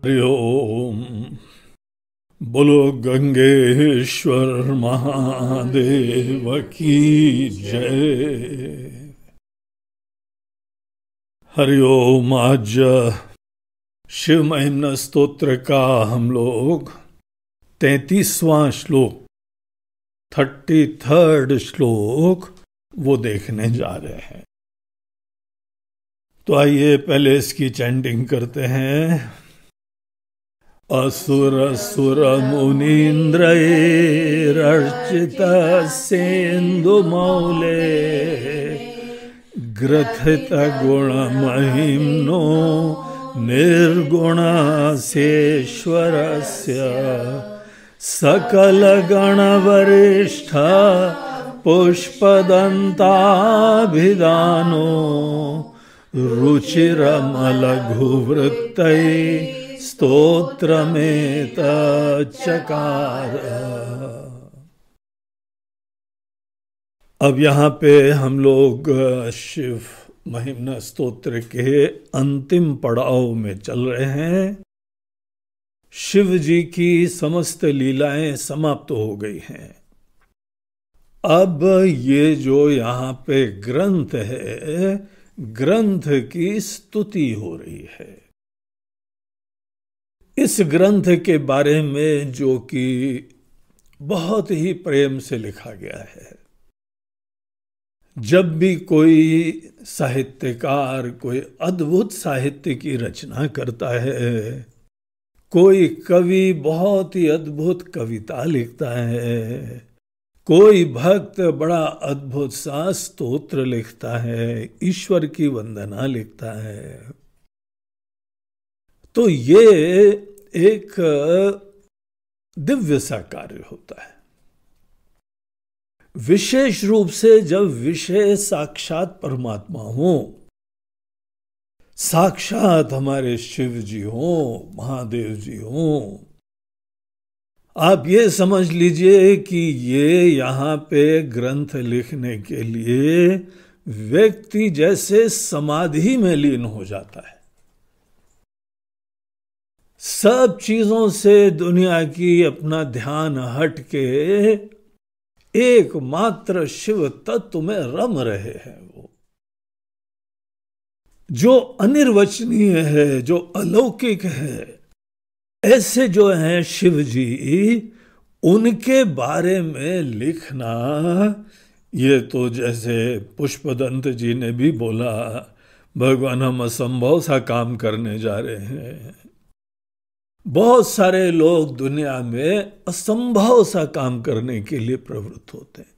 हरि ओम। बोलो गंगेश्वर महादेव की जय। हरि ओम। आज शिव महिम्न स्तोत्र का हम लोग 33वां श्लोक 33rd श्लोक वो देखने जा रहे हैं। तो आइए पहले इसकी चैंटिंग करते हैं। असुर सुर मुनीन्द्रैरर्चित सेन्दु मौले ग्रथित गुण महिम्नो निर्गुणस्येश्वरस्य सकल गण वरिष्ठ पुष्पदन्ताभिधानो रुचिरमलघुवृत्तै स्तोत्रमेतच्चकार। अब यहाँ पे हम लोग शिव महिम्न स्तोत्र के अंतिम पड़ाव में चल रहे हैं। शिव जी की समस्त लीलाएं समाप्त हो गई हैं। अब ये जो यहाँ पे ग्रंथ है, ग्रंथ की स्तुति हो रही है। इस ग्रंथ के बारे में जो कि बहुत ही प्रेम से लिखा गया है। जब भी कोई साहित्यकार कोई अद्भुत साहित्य की रचना करता है, कोई कवि बहुत ही अद्भुत कविता लिखता है, कोई भक्त बड़ा अद्भुत सा स्तोत्र लिखता है, ईश्वर की वंदना लिखता है, तो ये एक दिव्य सा कार्य होता है। विशेष रूप से जब विषय साक्षात परमात्मा हो, साक्षात हमारे शिव जी हो, महादेव जी हो। आप ये समझ लीजिए कि ये यहाँ पे ग्रंथ लिखने के लिए व्यक्ति जैसे समाधि में लीन हो जाता है। सब चीजों से दुनिया की अपना ध्यान हट के एकमात्र शिव तत्व में रम रहे हैं। वो जो अनिर्वचनीय है, जो अलौकिक है, ऐसे जो हैं शिव जी, उनके बारे में लिखना, ये तो जैसे पुष्पदंत जी ने भी बोला, भगवान हम असंभव सा काम करने जा रहे हैं। बहुत सारे लोग दुनिया में असंभव सा काम करने के लिए प्रवृत्त होते हैं।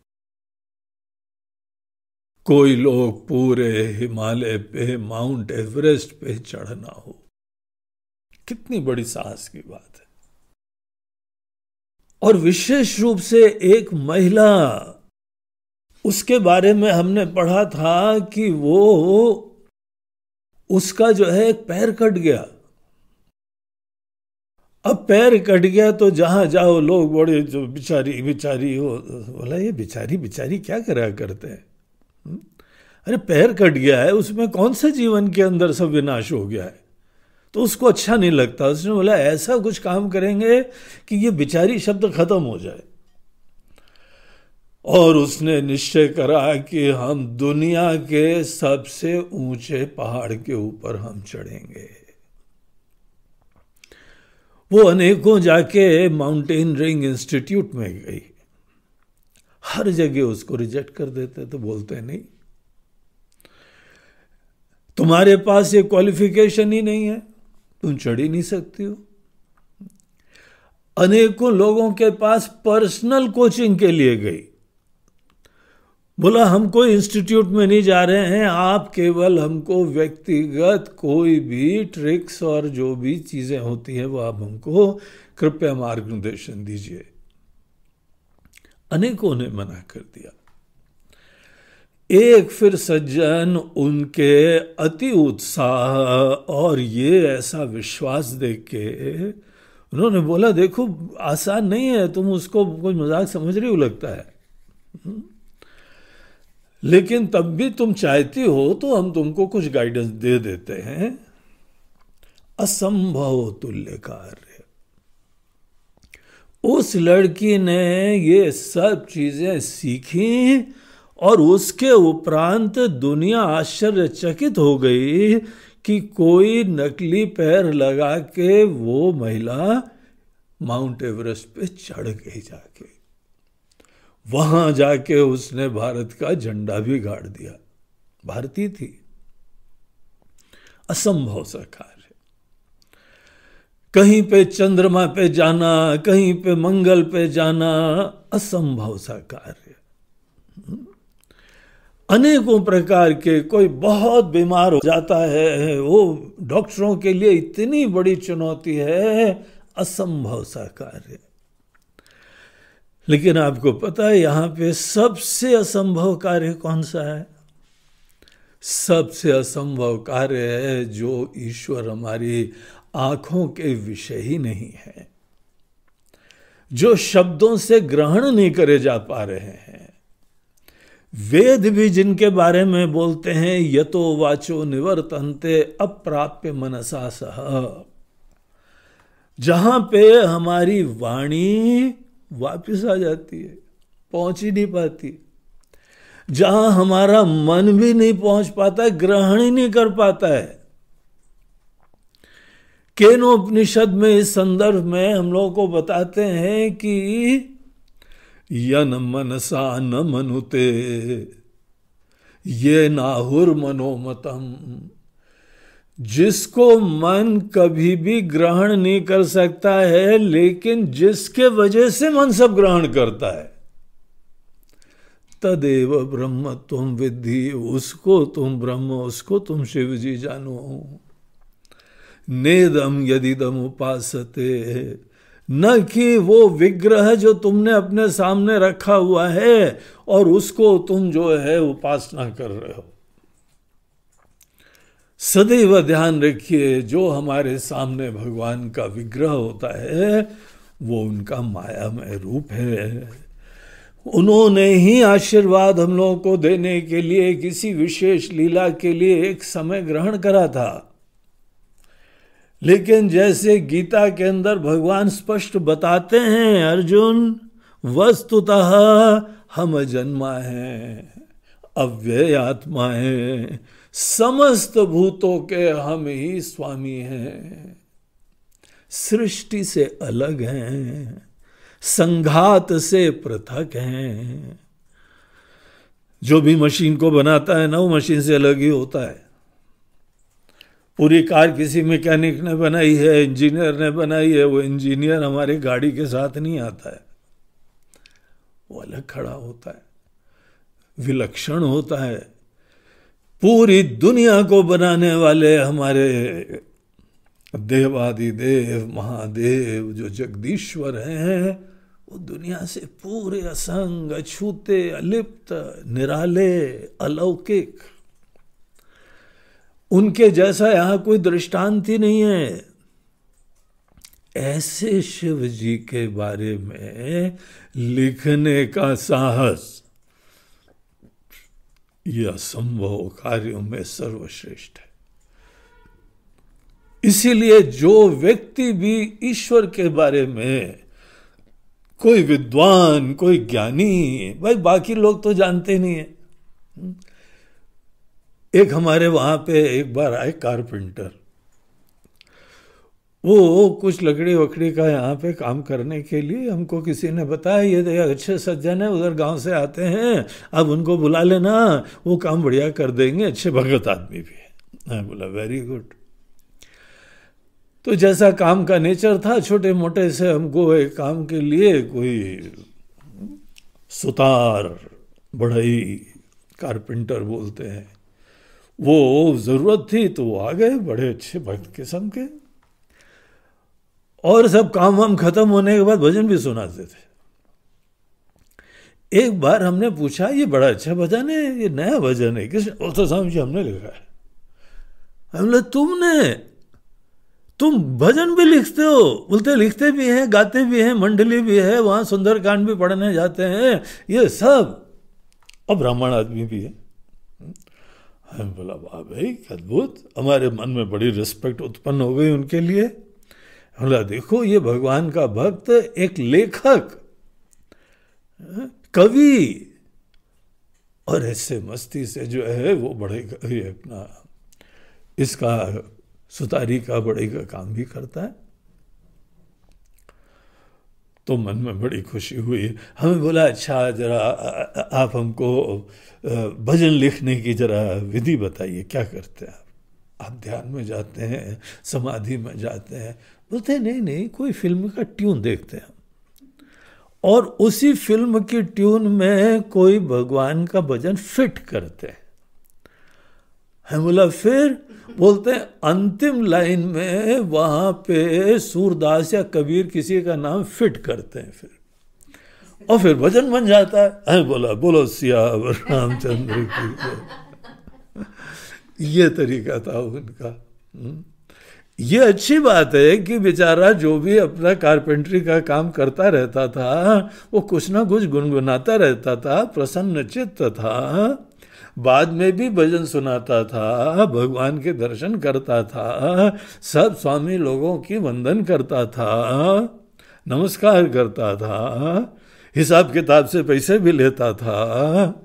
कोई लोग पूरे हिमालय पे, माउंट एवरेस्ट पे चढ़ना हो, कितनी बड़ी साहस की बात है। और विशेष रूप से एक महिला, उसके बारे में हमने पढ़ा था कि वो, उसका जो है एक पैर कट गया। अब पैर कट गया तो जहां जाओ लोग बड़े जो बिचारी बिचारी हो, बोला ये बिचारी बिचारी क्या करा करते हैं। अरे पैर कट गया है, उसमें कौन से जीवन के अंदर सब विनाश हो गया है। तो उसको अच्छा नहीं लगता। उसने बोला ऐसा कुछ काम करेंगे कि ये बिचारी शब्द खत्म हो जाए। और उसने निश्चय करा कि हम दुनिया के सबसे ऊंचे पहाड़ के ऊपर हम चढ़ेंगे। वो अनेकों जाके माउंटेनियरिंग इंस्टीट्यूट में गई, हर जगह उसको रिजेक्ट कर देते। तो बोलते नहीं, तुम्हारे पास ये क्वालिफिकेशन ही नहीं है, तुम चढ़ ही नहीं सकती हो। अनेकों लोगों के पास पर्सनल कोचिंग के लिए गई। बोला हम कोई इंस्टीट्यूट में नहीं जा रहे हैं, आप केवल हमको व्यक्तिगत कोई भी ट्रिक्स और जो भी चीजें होती हैं वो आप हमको कृपया मार्गदर्शन दीजिए। अनेकों ने मना कर दिया। एक फिर सज्जन उनके अति उत्साह और ये ऐसा विश्वास देख के उन्होंने बोला देखो आसान नहीं है, तुम उसको कोई मजाक समझ रही हो लगता है, लेकिन तब भी तुम चाहती हो तो हम तुमको कुछ गाइडेंस दे देते हैं। असंभव तुल्य कार्य। उस लड़की ने ये सब चीजें सीखी और उसके उपरांत दुनिया आश्चर्यचकित हो गई कि कोई नकली पैर लगा के वो महिला माउंट एवरेस्ट पे चढ़ गई जाके। वहां जाके उसने भारत का झंडा भी गाड़ दिया, भारतीय थी। असंभव सा कार्य। कहीं पे चंद्रमा पे जाना, कहीं पे मंगल पे जाना, असंभव सा कार्य। अनेकों प्रकार के, कोई बहुत बीमार हो जाता है, वो डॉक्टरों के लिए इतनी बड़ी चुनौती है, असंभव सा कार्य। लेकिन आपको पता है यहां पे सबसे असंभव कार्य कौन सा है? सबसे असंभव कार्य है जो ईश्वर हमारी आंखों के विषय ही नहीं है, जो शब्दों से ग्रहण नहीं करे जा पा रहे हैं। वेद भी जिनके बारे में बोलते हैं, यतो वाचो निवर्तन्ते अप्राप्य मनसा सह, जहां पे हमारी वाणी वापस आ जाती है, पहुंच ही नहीं पाती, जहां हमारा मन भी नहीं पहुंच पाता, ग्रहण ही नहीं कर पाता है। केनोपनिषद में इस संदर्भ में हम लोगों को बताते हैं कि यन मनसा न मनुते ये नाहुर मनोमतम, जिसको मन कभी भी ग्रहण नहीं कर सकता है, लेकिन जिसके वजह से मन सब ग्रहण करता है, तदेव ब्रह्म तुम विद्धि, उसको तुम ब्रह्म, उसको तुम शिव जी जानो। नेदम यदिदम उपासते, न कि वो विग्रह जो तुमने अपने सामने रखा हुआ है और उसको तुम जो है उपासना कर रहे हो। सदैव ध्यान रखिए, जो हमारे सामने भगवान का विग्रह होता है वो उनका मायामय रूप है। उन्होंने ही आशीर्वाद हम लोगों को देने के लिए, किसी विशेष लीला के लिए एक समय ग्रहण करा था। लेकिन जैसे गीता के अंदर भगवान स्पष्ट बताते हैं, अर्जुन वस्तुतः हम जन्मा हैं, अव्यय आत्मा है, समस्त भूतों के हम ही स्वामी हैं, सृष्टि से अलग हैं, संघात से पृथक हैं। जो भी मशीन को बनाता है ना, वो मशीन से अलग ही होता है। पूरी कार किसी मैकेनिक ने बनाई है, इंजीनियर ने बनाई है, वो इंजीनियर हमारे गाड़ी के साथ नहीं आता है, वो अलग खड़ा होता है, विलक्षण होता है। पूरी दुनिया को बनाने वाले हमारे देवादिदेव महादेव जो जगदीश्वर हैं, वो दुनिया से पूरे असंग, अछूते, अलिप्त, निराले, अलौकिक, उनके जैसा यहां कोई दृष्टांत ही नहीं है। ऐसे शिव जी के बारे में लिखने का साहस यह असंभव कार्यों में सर्वश्रेष्ठ है। इसीलिए जो व्यक्ति भी ईश्वर के बारे में, कोई विद्वान, कोई ज्ञानी, भाई बाकी लोग तो जानते नहीं है। एक हमारे वहां पे एक बार आए कारपेंटर, वो कुछ लकड़ी वकड़ी का यहाँ पे काम करने के लिए हमको किसी ने बताया, ये अच्छे सज्जन है, उधर गांव से आते हैं, अब उनको बुला लेना, वो काम बढ़िया कर देंगे, अच्छे भगत आदमी भी है। मैं बोला वेरी गुड। तो जैसा काम का नेचर था, छोटे मोटे से हमको एक काम के लिए कोई सुतार, बढ़ई, कारपेंटर बोलते हैं, वो जरूरत थी, तो वो आ गए, बड़े अच्छे भक्त किस्म के, और सब काम वाम खत्म होने के बाद भजन भी सुनाते थे। एक बार हमने पूछा, ये बड़ा अच्छा भजन है, ये नया भजन है, किस? तो स्वामी जी हमने लिखा है। हमने तुम भजन भी लिखते हो? बोलते लिखते भी हैं, गाते भी हैं, मंडली भी है, वहां सुंदरकांड भी पढ़ने जाते हैं, ये सब। और ब्राह्मण आदमी भी है। हम बोला वाह भाई अद्भुत, हमारे मन में बड़ी रिस्पेक्ट उत्पन्न हो गई उनके लिए। बोला देखो ये भगवान का भक्त, एक लेखक, कवि, और ऐसे मस्ती से जो है वो बढ़ेगा, ये अपना इसका सुतारी का बढ़ई का काम भी करता है। तो मन में बड़ी खुशी हुई। हमें बोला अच्छा जरा आप हमको भजन लिखने की जरा विधि बताइए, क्या करते हैं आप ध्यान में जाते हैं, समाधि में जाते हैं? बोलते नहीं नहीं, कोई फिल्म का ट्यून देखते हैं और उसी फिल्म की ट्यून में कोई भगवान का भजन फिट करते हैं। हम बोला फिर? बोलते हैं अंतिम लाइन में वहां पे सूरदास या कबीर किसी का नाम फिट करते हैं फिर, और फिर भजन बन जाता है। हमें बोला बोलो सियावर रामचंद्र की। ये तरीका था उनका। ये अच्छी बात है कि बेचारा जो भी अपना कारपेंटरी का काम करता रहता था वो कुछ ना कुछ गुनगुनाता रहता था, प्रसन्न चित्त था, बाद में भी भजन सुनाता था, भगवान के दर्शन करता था, सब स्वामी लोगों की वंदन करता था, नमस्कार करता था, हिसाब किताब से पैसे भी लेता था।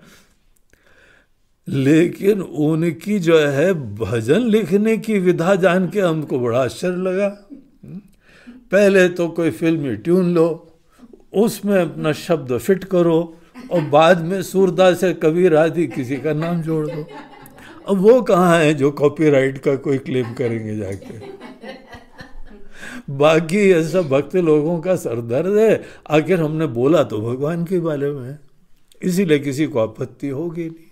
लेकिन उनकी जो है भजन लिखने की विधा जान के हमको बड़ा आश्चर्य लगा। पहले तो कोई फिल्मी ट्यून लो, उसमें अपना शब्द फिट करो, और बाद में सूरदास या कबीर आदि किसी का नाम जोड़ दो। अब वो कहाँ है जो कॉपीराइट का कोई क्लेम करेंगे जाके? बाकी ये सब भक्त लोगों का सरदर्द है। आखिर हमने बोला तो भगवान के बारे में, इसीलिए किसी को आपत्ति होगी नहीं।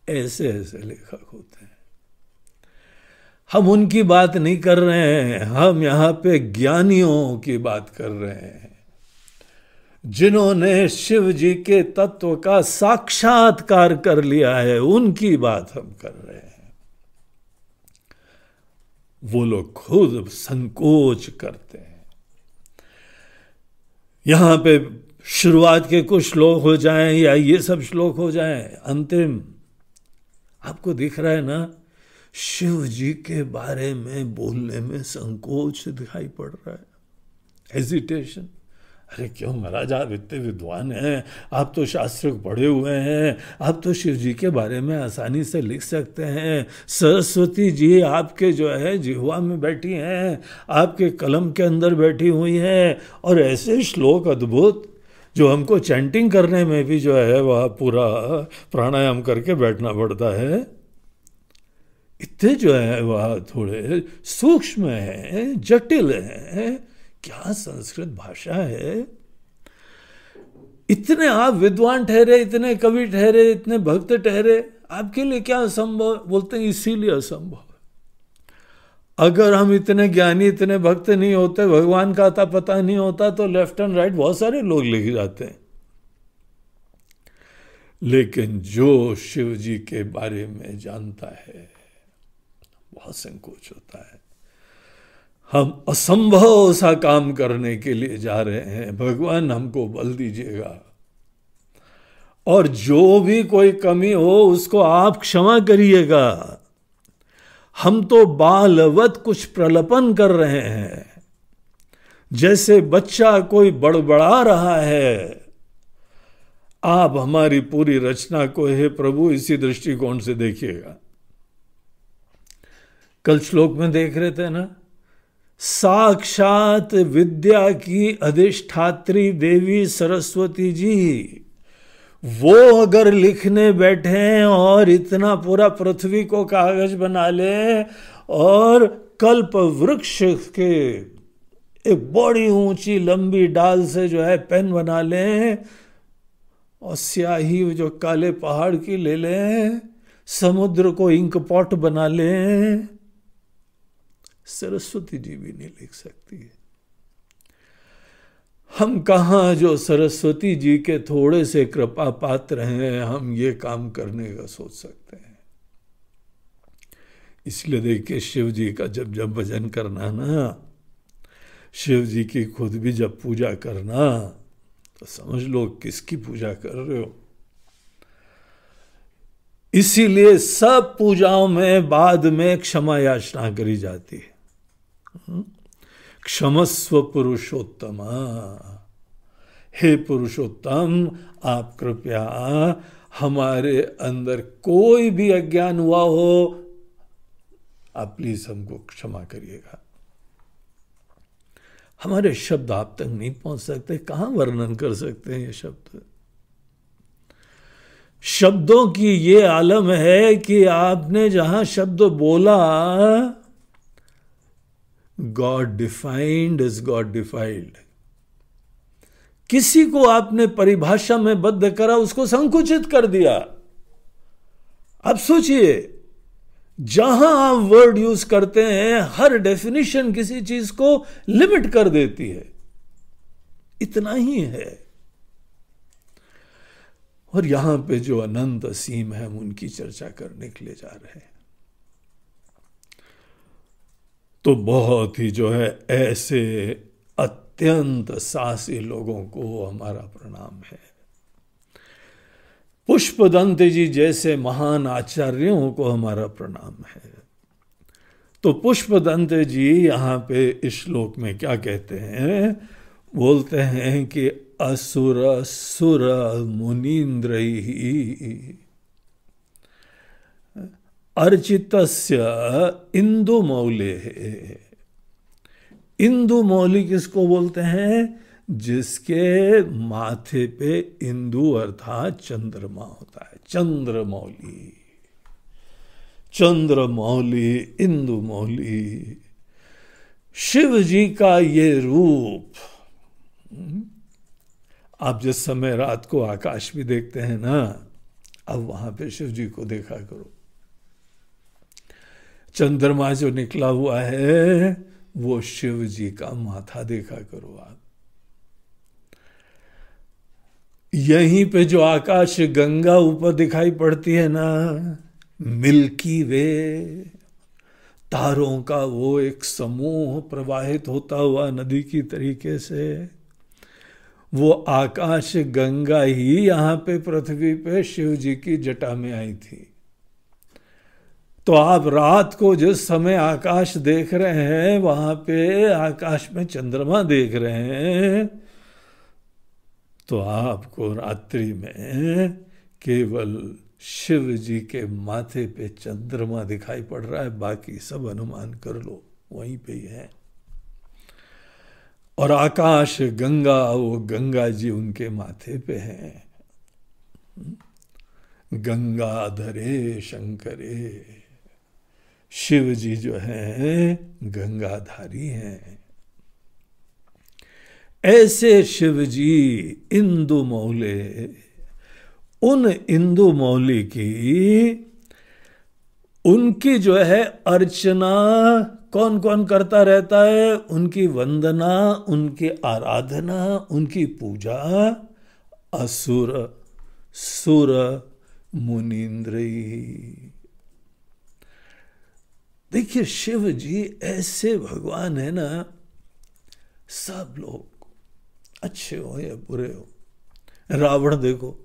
ऐसे ऐसे लेखक होते हैं। हम उनकी बात नहीं कर रहे हैं, हम यहाँ पे ज्ञानियों की बात कर रहे हैं, जिन्होंने शिव जी के तत्व का साक्षात्कार कर लिया है, उनकी बात हम कर रहे हैं। वो लोग खुद संकोच करते हैं। यहां पे शुरुआत के कुछ श्लोक हो जाएं या ये सब श्लोक हो जाएं, अंतिम आपको दिख रहा है ना, शिव जी के बारे में बोलने में संकोच दिखाई पड़ रहा है, हेजिटेशन। अरे क्यों महाराज, आप इतने विद्वान हैं, आप तो शास्त्र पढ़े हुए हैं, आप तो शिव जी के बारे में आसानी से लिख सकते हैं। सरस्वती जी आपके जो है जिह्वा में बैठी हैं, आपके कलम के अंदर बैठी हुई हैं, और ऐसे श्लोक अद्भुत जो हमको चैंटिंग करने में भी जो है वह पूरा प्राणायाम करके बैठना पड़ता है। इतने जो है वह थोड़े सूक्ष्म हैं, जटिल हैं। क्या संस्कृत भाषा है! इतने आप विद्वान ठहरे, इतने कवि ठहरे, इतने भक्त ठहरे, आपके लिए क्या असंभव? बोलते हैं इसीलिए असंभव। अगर हम इतने ज्ञानी, इतने भक्त नहीं होते, भगवान का आता पता नहीं होता, तो लेफ्ट एंड राइट बहुत सारे लोग लिख जाते हैं। लेकिन जो शिव जी के बारे में जानता है, बहुत संकोच होता है। हम असंभव सा काम करने के लिए जा रहे हैं, भगवान हमको बल दीजिएगा, और जो भी कोई कमी हो उसको आप क्षमा करिएगा। हम तो बालवत कुछ प्रलपन कर रहे हैं, जैसे बच्चा कोई बड़बड़ा रहा है। आप हमारी पूरी रचना को हे प्रभु इसी दृष्टिकोण से देखिएगा। कल श्लोक में देख रहे थे ना, साक्षात विद्या की अधिष्ठात्री देवी सरस्वती जी, वो अगर लिखने बैठे और इतना पूरा पृथ्वी को कागज बना ले, और कल्प वृक्ष के एक बड़ी ऊंची लंबी डाल से जो है पेन बना ले, और स्याही जो काले पहाड़ की ले लें, समुद्र को इंक पॉट बना लें, सरस्वती जी भी नहीं लिख सकती है। हम कहाँ जो सरस्वती जी के थोड़े से कृपा पात्र हैं, हम ये काम करने का सोच सकते हैं। इसलिए देखिए, शिव जी का जब जब भजन करना ना, शिव जी की खुद भी जब पूजा करना, तो समझ लो किसकी पूजा कर रहे हो। इसीलिए सब पूजाओं में बाद में क्षमा याचना करी जाती है। क्षमस्व पुरुषोत्तम, हे पुरुषोत्तम आप कृपया हमारे अंदर कोई भी अज्ञान हुआ हो, आप प्लीज हमको क्षमा करिएगा। हमारे शब्द आप तक नहीं पहुंच सकते, कहां वर्णन कर सकते हैं ये शब्द। शब्दों की ये आलम है कि आपने जहां शब्द बोला, God defined is God defined. किसी को आपने परिभाषा में बद्ध करा, उसको संकुचित कर दिया। अब सोचिए, जहां आप वर्ड यूज करते हैं, हर डेफिनेशन किसी चीज को लिमिट कर देती है। इतना ही है। और यहां पे जो अनंत असीम है, हम उनकी चर्चा करने के लिए जा रहे हैं। तो बहुत ही जो है ऐसे अत्यंत साहसी लोगों को हमारा प्रणाम है। पुष्पदंत जी जैसे महान आचार्यों को हमारा प्रणाम है। तो पुष्पदंत जी यहां पे इस श्लोक में क्या कहते हैं? बोलते हैं कि असुर सुर मुनीन्द्रैः अर्चितस्य इंदुमौलेः। इंदुमौली किसको बोलते हैं? जिसके माथे पे इंदु अर्थात चंद्रमा होता है। चंद्रमौली, चंद्रमौली, इंदुमौली, शिव जी का ये रूप। आप जिस समय रात को आकाश भी देखते हैं ना, अब वहां पे शिव जी को देखा करो। चंद्रमा जो निकला हुआ है वो शिव जी का माथा देखा करो आप। यहीं पे जो आकाश गंगा ऊपर दिखाई पड़ती है ना, मिल्की वे, तारों का वो एक समूह प्रवाहित होता हुआ नदी की तरीके से, वो आकाश गंगा ही यहां पे पृथ्वी पे शिव जी की जटा में आई थी। तो आप रात को जिस समय आकाश देख रहे हैं, वहां पे आकाश में चंद्रमा देख रहे हैं, तो आपको रात्रि में केवल शिव जी के माथे पे चंद्रमा दिखाई पड़ रहा है, बाकी सब अनुमान कर लो वहीं पे ही है। और आकाश गंगा, वो गंगा जी उनके माथे पे हैं। गंगाधरे शंकरे, शिव जी जो हैं गंगाधारी हैं। ऐसे शिव जी इंदुमौले, उन इंदुमौली की, उनकी जो है अर्चना कौन कौन करता रहता है? उनकी वंदना, उनकी आराधना, उनकी पूजा असुर सुर मुनीन्द्रैः। देखिए शिव जी ऐसे भगवान है ना, सब लोग अच्छे हो या बुरे हो। रावण देखो,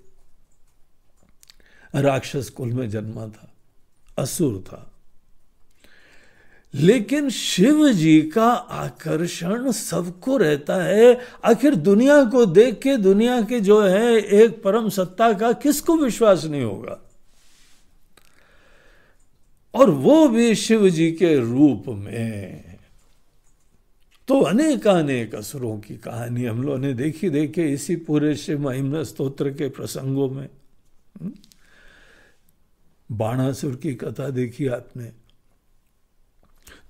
राक्षस कुल में जन्मा था, असुर था, लेकिन शिव जी का आकर्षण सबको रहता है। आखिर दुनिया को देख के, दुनिया के जो है एक परम सत्ता का किसको विश्वास नहीं होगा? और वो भी शिव जी के रूप में। तो अनेकानेक असुरों की कहानी हम लोगों ने देखी इसी पूरे शिव महिम्न स्तोत्र के प्रसंगों में। बाणासुर की कथा देखी आपने,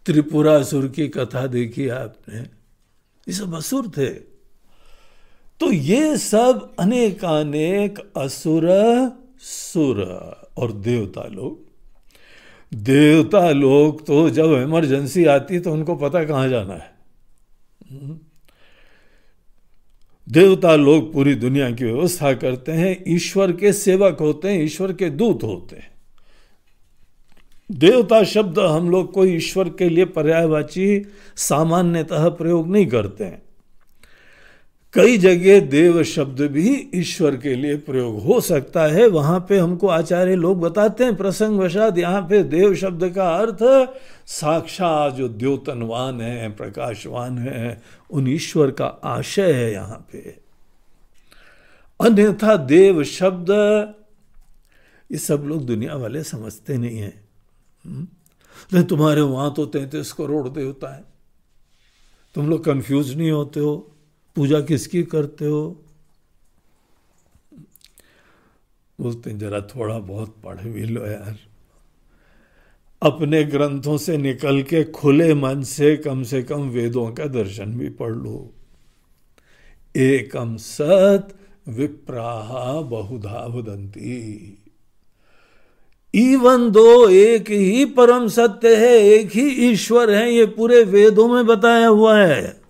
त्रिपुरासुर की कथा देखी आपने, ये सब असुर थे। तो ये सब अनेकानेक असुर, सुर और देवता लोग। देवता लोग तो जब इमरजेंसी आती तो उनको पता कहां जाना है। देवता लोग पूरी दुनिया की व्यवस्था करते हैं, ईश्वर के सेवक होते हैं, ईश्वर के दूत होते हैं। देवता शब्द हम लोग कोई ईश्वर के लिए पर्यायवाची सामान्यतः प्रयोग नहीं करते हैं। कई जगह देव शब्द भी ईश्वर के लिए प्रयोग हो सकता है। वहां पे हमको आचार्य लोग बताते हैं प्रसंग वशात यहाँ पे देव शब्द का अर्थ साक्षात जो द्योतनवान है, प्रकाशवान है, उन ईश्वर का आशय है यहाँ पे। अन्यथा देव शब्द ये सब लोग दुनिया वाले समझते नहीं है। लेकिन तुम्हारे वहां तो 33 करोड़ देवता है, तुम लोग कंफ्यूज नहीं होते हो? पूजा किसकी करते हो? बोलते हैं जरा थोड़ा बहुत पढ़ भी लो यार, अपने ग्रंथों से निकल के खुले मन से कम वेदों का दर्शन भी पढ़ लो। एकम सत विप्राहा बहुधा वदंती। इवन दो एक ही परम सत्य है, एक ही ईश्वर है, ये पूरे वेदों में बताया हुआ है।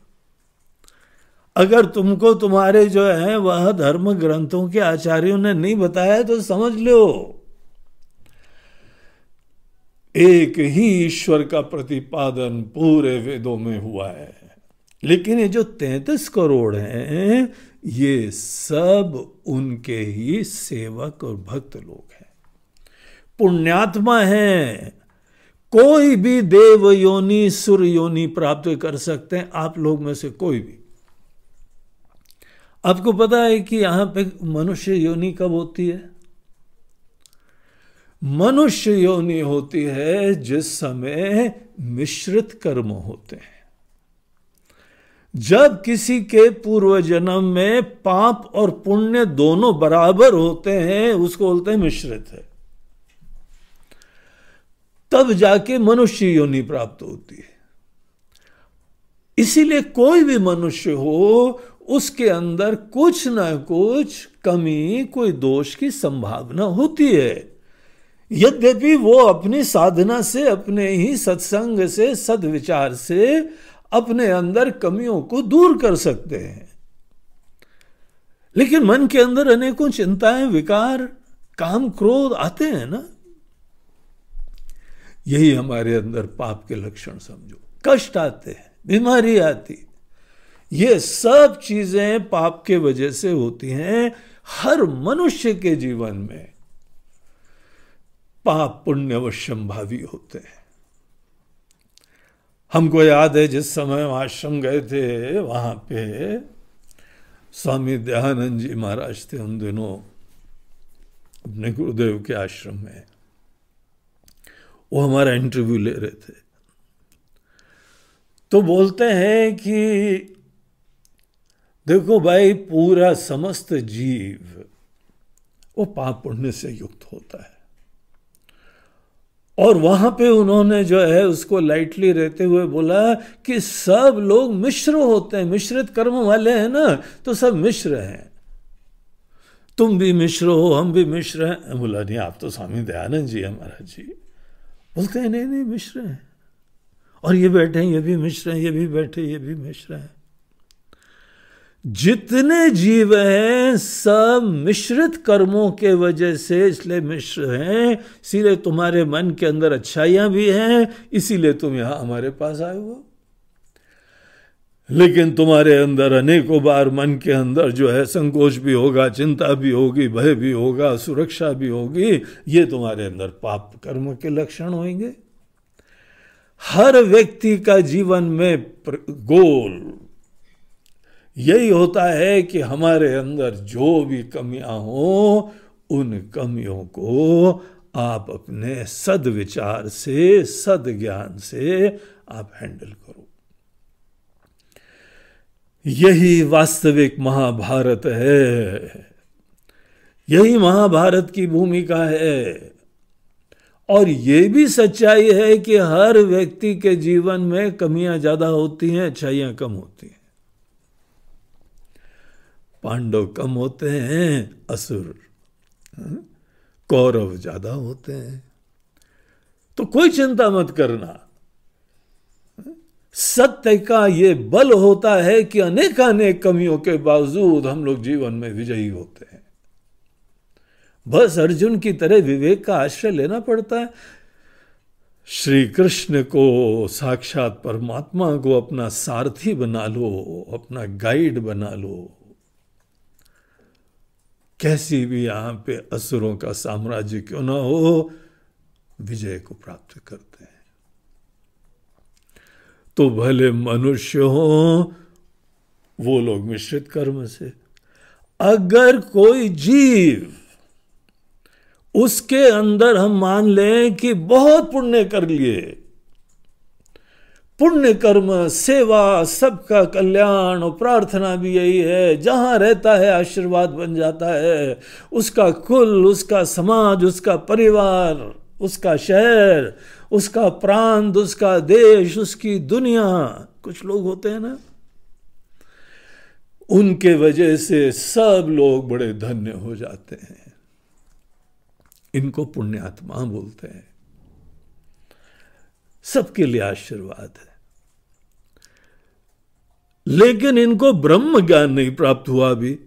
अगर तुमको तुम्हारे जो है वह धर्म ग्रंथों के आचार्यों ने नहीं बताया तो समझ लो एक ही ईश्वर का प्रतिपादन पूरे वेदों में हुआ है। लेकिन ये जो 33 करोड़ हैं ये सब उनके ही सेवक और भक्त लोग हैं, पुण्यात्मा हैं। कोई भी देव योनि सुर योनि प्राप्त कर सकते हैं, आप लोग में से कोई भी। आपको पता है कि यहां पे मनुष्य योनि कब होती है? मनुष्य योनि होती है जिस समय मिश्रित कर्म होते हैं। जब किसी के पूर्व जन्म में पाप और पुण्य दोनों बराबर होते हैं, उसको बोलते हैं मिश्रित है, तब जाके मनुष्य योनि प्राप्त होती है। इसीलिए कोई भी मनुष्य हो उसके अंदर कुछ ना कुछ कमी, कोई दोष की संभावना होती है। यद्यपि वो अपनी साधना से, अपने ही सत्संग से, सद्विचार से अपने अंदर कमियों को दूर कर सकते हैं। लेकिन मन के अंदर अनेकों चिंताएं, विकार, काम, क्रोध आते हैं ना। यही हमारे अंदर पाप के लक्षण समझो। कष्ट आते हैं, बीमारी आती, ये सब चीजें पाप के वजह से होती हैं। हर मनुष्य के जीवन में पाप पुण्य अवश्यंभावी होते हैं। हमको याद है जिस समय हम आश्रम गए थे, वहां पे स्वामी दयानंद जी महाराज थे उन दिनों अपने गुरुदेव के आश्रम में। वो हमारा इंटरव्यू ले रहे थे, तो बोलते हैं कि देखो भाई, पूरा समस्त जीव वो पाप पुण्य से युक्त होता है। और वहां पे उन्होंने जो है उसको लाइटली रहते हुए बोला कि सब लोग मिश्र होते हैं, मिश्रित कर्म वाले हैं ना, तो सब मिश्र हैं। तुम भी मिश्र हो, हम भी मिश्र हैं। बोला नहीं, आप तो स्वामी दयानंद जी हैं महाराज जी। बोलते हैं नहीं नहीं, मिश्र हैं। और ये बैठे हैं, ये भी मिश्र हैं, ये भी बैठे, ये भी मिश्र हैं। जितने जीव हैं सब मिश्रित कर्मों के वजह से इसलिए मिश्र हैं। इसीलिए तुम्हारे मन के अंदर अच्छाइयां भी हैं, इसीलिए तुम यहां हमारे पास आए हो। लेकिन तुम्हारे अंदर अनेकों बार मन के अंदर जो है संकोच भी होगा, चिंता भी होगी, भय भी होगा, सुरक्षा भी होगी। ये तुम्हारे अंदर पाप कर्म के लक्षण होंगे। हर व्यक्ति का जीवन में गोल यही होता है कि हमारे अंदर जो भी कमियां हो, उन कमियों को आप अपने सद्विचार से, सद्ज्ञान से आप हैंडल करो। यही वास्तविक महाभारत है, यही महाभारत की भूमिका है। और ये भी सच्चाई है कि हर व्यक्ति के जीवन में कमियां ज्यादा होती हैं, अच्छाइयां कम होती हैं। पांडव कम होते हैं, असुर कौरव ज्यादा होते हैं। तो कोई चिंता मत करना। सत्य का ये बल होता है कि अनेकानेक कमियों के बावजूद हम लोग जीवन में विजयी होते हैं। बस अर्जुन की तरह विवेक का आश्रय लेना पड़ता है। श्री कृष्ण को, साक्षात परमात्मा को अपना सारथी बना लो, अपना गाइड बना लो। कैसी भी यहां पे असुरों का साम्राज्य क्यों ना हो, विजय को प्राप्त करते हैं। तो भले मनुष्य हो, वो लोग मिश्रित कर्म से। अगर कोई जीव, उसके अंदर हम मान लें कि बहुत पुण्य कर लिए, पुण्य कर्म, सेवा, सबका कल्याण और प्रार्थना भी यही है, जहां रहता है आशीर्वाद बन जाता है, उसका कुल, उसका समाज, उसका परिवार, उसका शहर, उसका प्रांत, उसका देश, उसकी दुनिया। कुछ लोग होते हैं ना, उनके वजह से सब लोग बड़े धन्य हो जाते हैं। इनको पुण्यात्मा बोलते हैं। सबके लिए आशीर्वाद है। लेकिन इनको ब्रह्म ज्ञान नहीं प्राप्त हुआ। अभी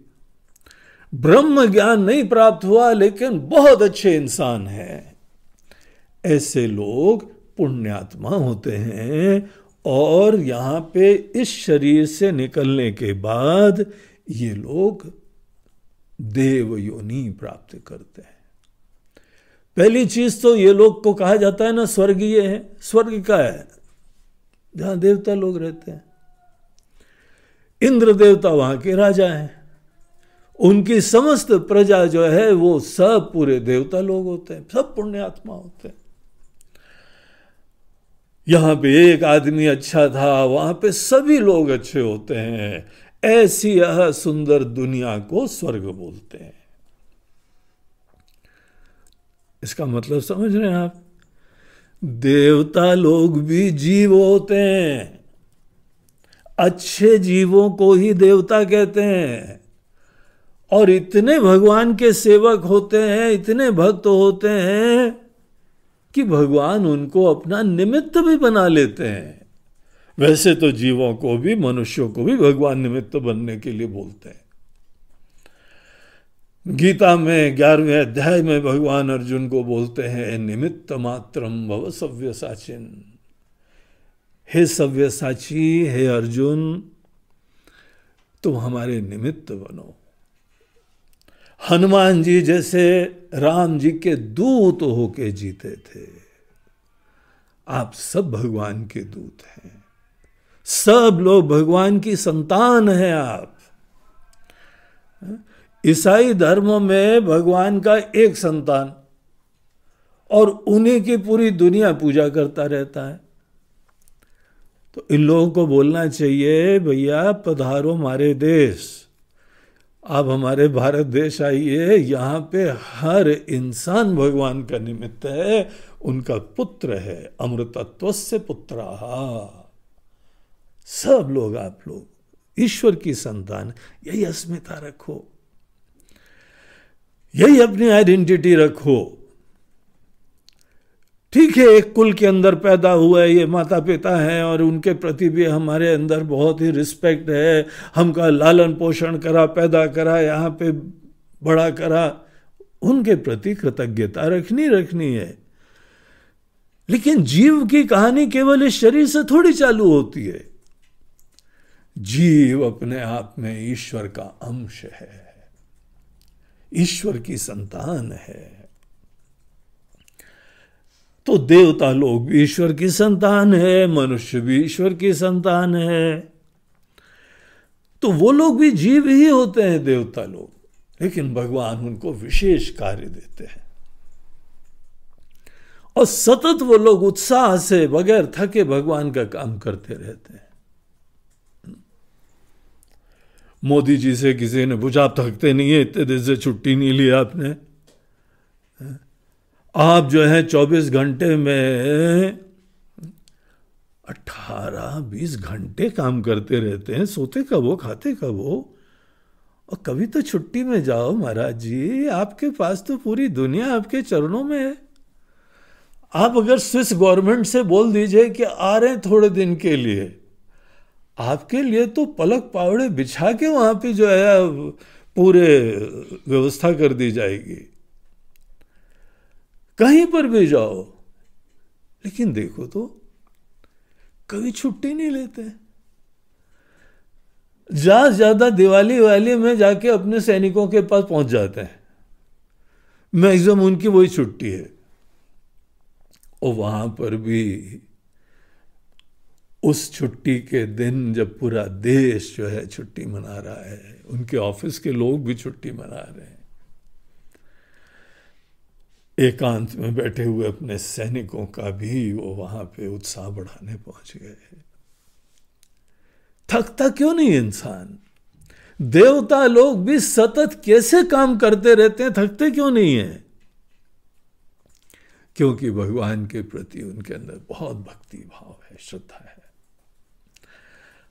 ब्रह्म ज्ञान नहीं प्राप्त हुआ, लेकिन बहुत अच्छे इंसान हैं। ऐसे लोग पुण्यात्मा होते हैं, और यहां पे इस शरीर से निकलने के बाद ये लोग देव योनि प्राप्त करते हैं। पहली चीज तो ये लोग को कहा जाता है ना, स्वर्गीय है। स्वर्ग का है जहां देवता लोग रहते हैं। इंद्र देवता वहां के राजा हैं। उनकी समस्त प्रजा जो है वो सब पूरे देवता लोग होते हैं, सब पुण्यात्मा होते हैं। यहां पे एक आदमी अच्छा था, वहां पे सभी लोग अच्छे होते हैं। ऐसी यह सुंदर दुनिया को स्वर्ग बोलते हैं। इसका मतलब समझ रहे हैं आप? देवता लोग भी जीव होते हैं। अच्छे जीवों को ही देवता कहते हैं। और इतने भगवान के सेवक होते हैं, इतने भक्त होते हैं कि भगवान उनको अपना निमित्त भी बना लेते हैं। वैसे तो जीवों को भी, मनुष्यों को भी भगवान निमित्त बनने के लिए बोलते हैं। गीता में 11वें अध्याय में भगवान अर्जुन को बोलते हैं, निमित्त मात्रम भव सव्यसाचिन। हे सव्यसाची, हे अर्जुन, तुम हमारे निमित्त बनो। हनुमान जी जैसे राम जी के दूत होके जीते थे। आप सब भगवान के दूत हैं। सब लोग भगवान की संतान हैं आप। ईसाई धर्म में भगवान का एक संतान, और उन्हीं की पूरी दुनिया पूजा करता रहता है। तो इन लोगों को बोलना चाहिए, भैया पधारो हमारे देश, आप हमारे भारत देश आइए। यहाँ पे हर इंसान भगवान का निमित्त है, उनका पुत्र है। अमृतत्वस्य पुत्राः। सब लोग, आप लोग ईश्वर की संतान। यही अस्मिता रखो, यही अपनी आइडेंटिटी रखो। ठीक है, एक कुल के अंदर पैदा हुआ है, ये माता पिता हैं, और उनके प्रति भी हमारे अंदर बहुत ही रिस्पेक्ट है। हमका लालन पोषण करा, पैदा करा, यहाँ पे बड़ा करा, उनके प्रति कृतज्ञता रखनी है। लेकिन जीव की कहानी केवल इस शरीर से थोड़ी चालू होती है। जीव अपने आप में ईश्वर का अंश है, ईश्वर की संतान है। तो देवता लोग भी ईश्वर की संतान है, मनुष्य भी ईश्वर की संतान है। तो वो लोग भी जीव ही होते हैं, देवता लोग, लेकिन भगवान उनको विशेष कार्य देते हैं। और सतत वो लोग उत्साह से बगैर थके भगवान का काम करते रहते हैं। मोदी जी से किसी ने पूछा, आप थकते नहीं है? इतने दिन से छुट्टी नहीं ली आपने। आप जो है 24 घंटे में 18-20 घंटे काम करते रहते हैं। सोते कब हो, खाते कब हो, और कभी तो छुट्टी में जाओ महाराज जी। आपके पास तो पूरी दुनिया आपके चरणों में है। आप अगर स्विस गवर्नमेंट से बोल दीजिए कि आ रहे हैं थोड़े दिन के लिए, आपके लिए तो पलक पावड़े बिछा के वहां पे जो है पूरे व्यवस्था कर दी जाएगी। कहीं पर भी जाओ, लेकिन देखो तो कभी छुट्टी नहीं लेते। ज्यादा दिवाली वाली में जाके अपने सैनिकों के पास पहुंच जाते हैं, मैक्सिमम उनकी वही छुट्टी है। और वहां पर भी उस छुट्टी के दिन जब पूरा देश जो है छुट्टी मना रहा है, उनके ऑफिस के लोग भी छुट्टी मना रहे हैं, एकांत में बैठे हुए अपने सैनिकों का भी वो वहां पे उत्साह बढ़ाने पहुंच गए। थकता क्यों नहीं इंसान? देवता लोग भी सतत कैसे काम करते रहते हैं, थकते क्यों नहीं है? क्योंकि भगवान के प्रति उनके अंदर बहुत भक्ति भाव है, श्रद्धा है।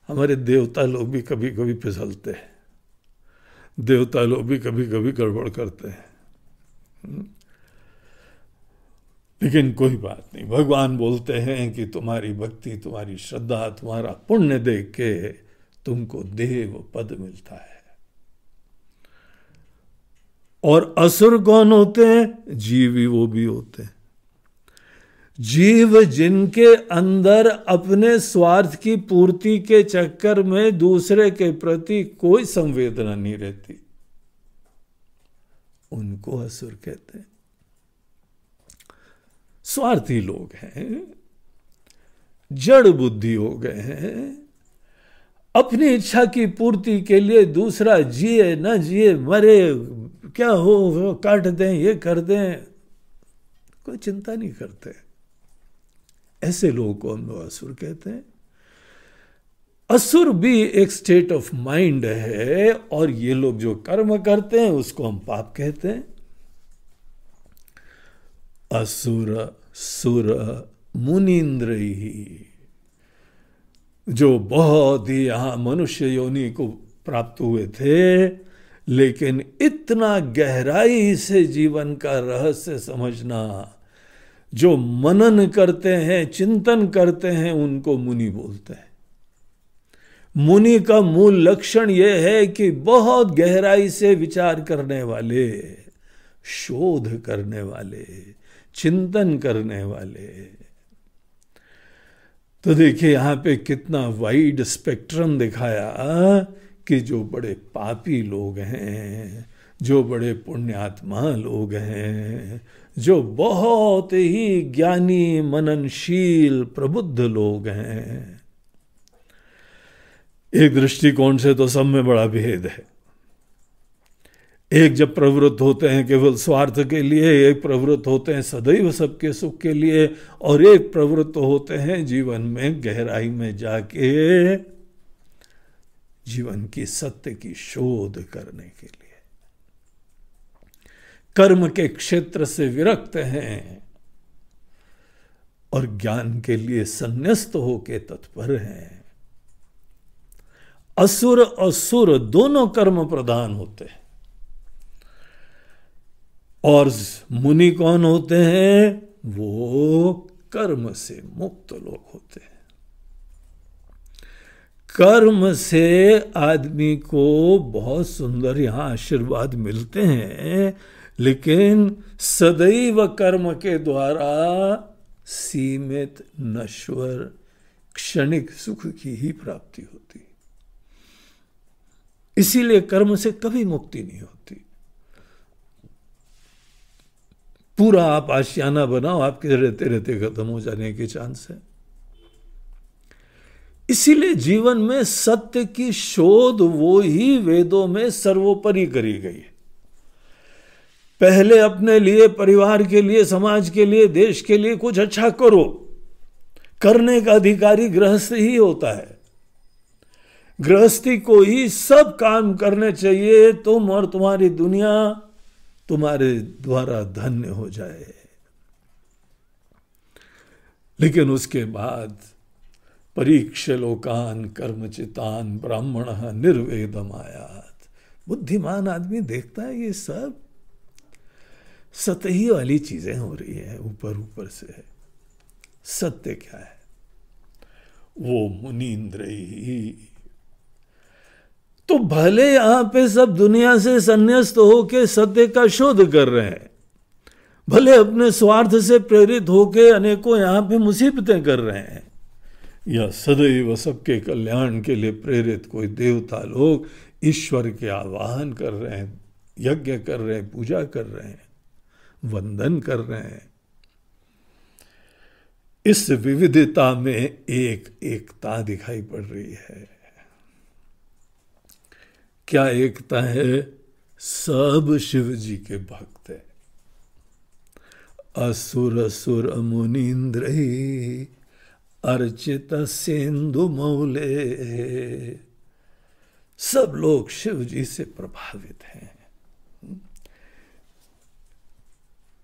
हमारे देवता लोग भी कभी कभी फिसलते हैं, देवता लोग भी कभी कभी गड़बड़ करते हैं, लेकिन कोई बात नहीं। भगवान बोलते हैं कि तुम्हारी भक्ति, तुम्हारी श्रद्धा, तुम्हारा पुण्य देख के तुमको देव पद मिलता है। और असुर कौन होते हैं? जीव ही वो भी होते हैं। जीव जिनके अंदर अपने स्वार्थ की पूर्ति के चक्कर में दूसरे के प्रति कोई संवेदना नहीं रहती, उनको असुर कहते हैं। स्वार्थी लोग हैं, जड़ बुद्धि हो गए हैं, अपनी इच्छा की पूर्ति के लिए दूसरा जिए न जिए, मरे, क्या हो काट दें, ये कर दें, कोई चिंता नहीं करते। ऐसे लोगों को हम लोग असुर कहते हैं। असुर भी एक स्टेट ऑफ माइंड है, और ये लोग जो कर्म करते हैं उसको हम पाप कहते हैं। असुर सुर मुनीन्द्र ही, जो बहुत ही यहां मनुष्य योनि को प्राप्त हुए थे, लेकिन इतना गहराई से जीवन का रहस्य समझना, जो मनन करते हैं, चिंतन करते हैं, उनको मुनि बोलते हैं। मुनि का मूल लक्षण यह है कि बहुत गहराई से विचार करने वाले, शोध करने वाले, चिंतन करने वाले। तो देखिए यहां पे कितना वाइड स्पेक्ट्रम दिखाया कि जो बड़े पापी लोग हैं, जो बड़े पुण्यात्मा लोग हैं, जो बहुत ही ज्ञानी, मननशील, प्रबुद्ध लोग हैं, एक दृष्टिकोण से तो सब में बड़ा भेद है। एक जब प्रवृत्त होते हैं केवल स्वार्थ के लिए, एक प्रवृत्त होते हैं सदैव सबके सुख के लिए, और एक प्रवृत्त होते हैं जीवन में गहराई में जाके जीवन की सत्य की शोध करने के लिए, कर्म के क्षेत्र से विरक्त हैं और ज्ञान के लिए संन्यस्त होके तत्पर हैं। असुर और सुर दोनों कर्म प्रधान होते हैं। और मुनि कौन होते हैं? वो कर्म से मुक्त लोग होते हैं। कर्म से आदमी को बहुत सुंदर यहां आशीर्वाद मिलते हैं, लेकिन सदैव कर्म के द्वारा सीमित, नश्वर, क्षणिक सुख की ही प्राप्ति होती। इसीलिए कर्म से कभी मुक्ति नहीं होती। पूरा आप आशियाना बनाओ, आपके रहते रहते खत्म हो जाने के चांस है। इसीलिए जीवन में सत्य की शोध वो ही वेदों में सर्वोपरि करी गई है। पहले अपने लिए, परिवार के लिए, समाज के लिए, देश के लिए कुछ अच्छा करो। करने का अधिकारी गृहस्थ ही होता है। गृहस्थी को ही सब काम करने चाहिए, तुम और तुम्हारी दुनिया तुम्हारे द्वारा धन्य हो जाए। लेकिन उसके बाद परीक्ष लोकान कर्मचितान ब्राह्मण निर्वेदम आयात। बुद्धिमान आदमी देखता है ये सब सतही वाली चीजें हो रही है, ऊपर ऊपर से। सत्य क्या है? वो मुनीन्द्र ही। तो भले यहां पे सब दुनिया से संन्यास्त होके सत्य का शोध कर रहे हैं, भले अपने स्वार्थ से प्रेरित होकर अनेकों यहाँ पे मुसीबतें कर रहे हैं, या सदैव सबके कल्याण के लिए प्रेरित कोई देवता लोग ईश्वर के आवाहन कर रहे हैं, यज्ञ कर रहे हैं, पूजा कर रहे हैं, वंदन कर रहे हैं। इस विविधता में एक एकता दिखाई पड़ रही है। क्या एकता है? सब शिव जी के भक्त है। असुर सुर मुनीन्द्र अर्चित सिंधु मौले, सब लोग शिव जी से प्रभावित हैं।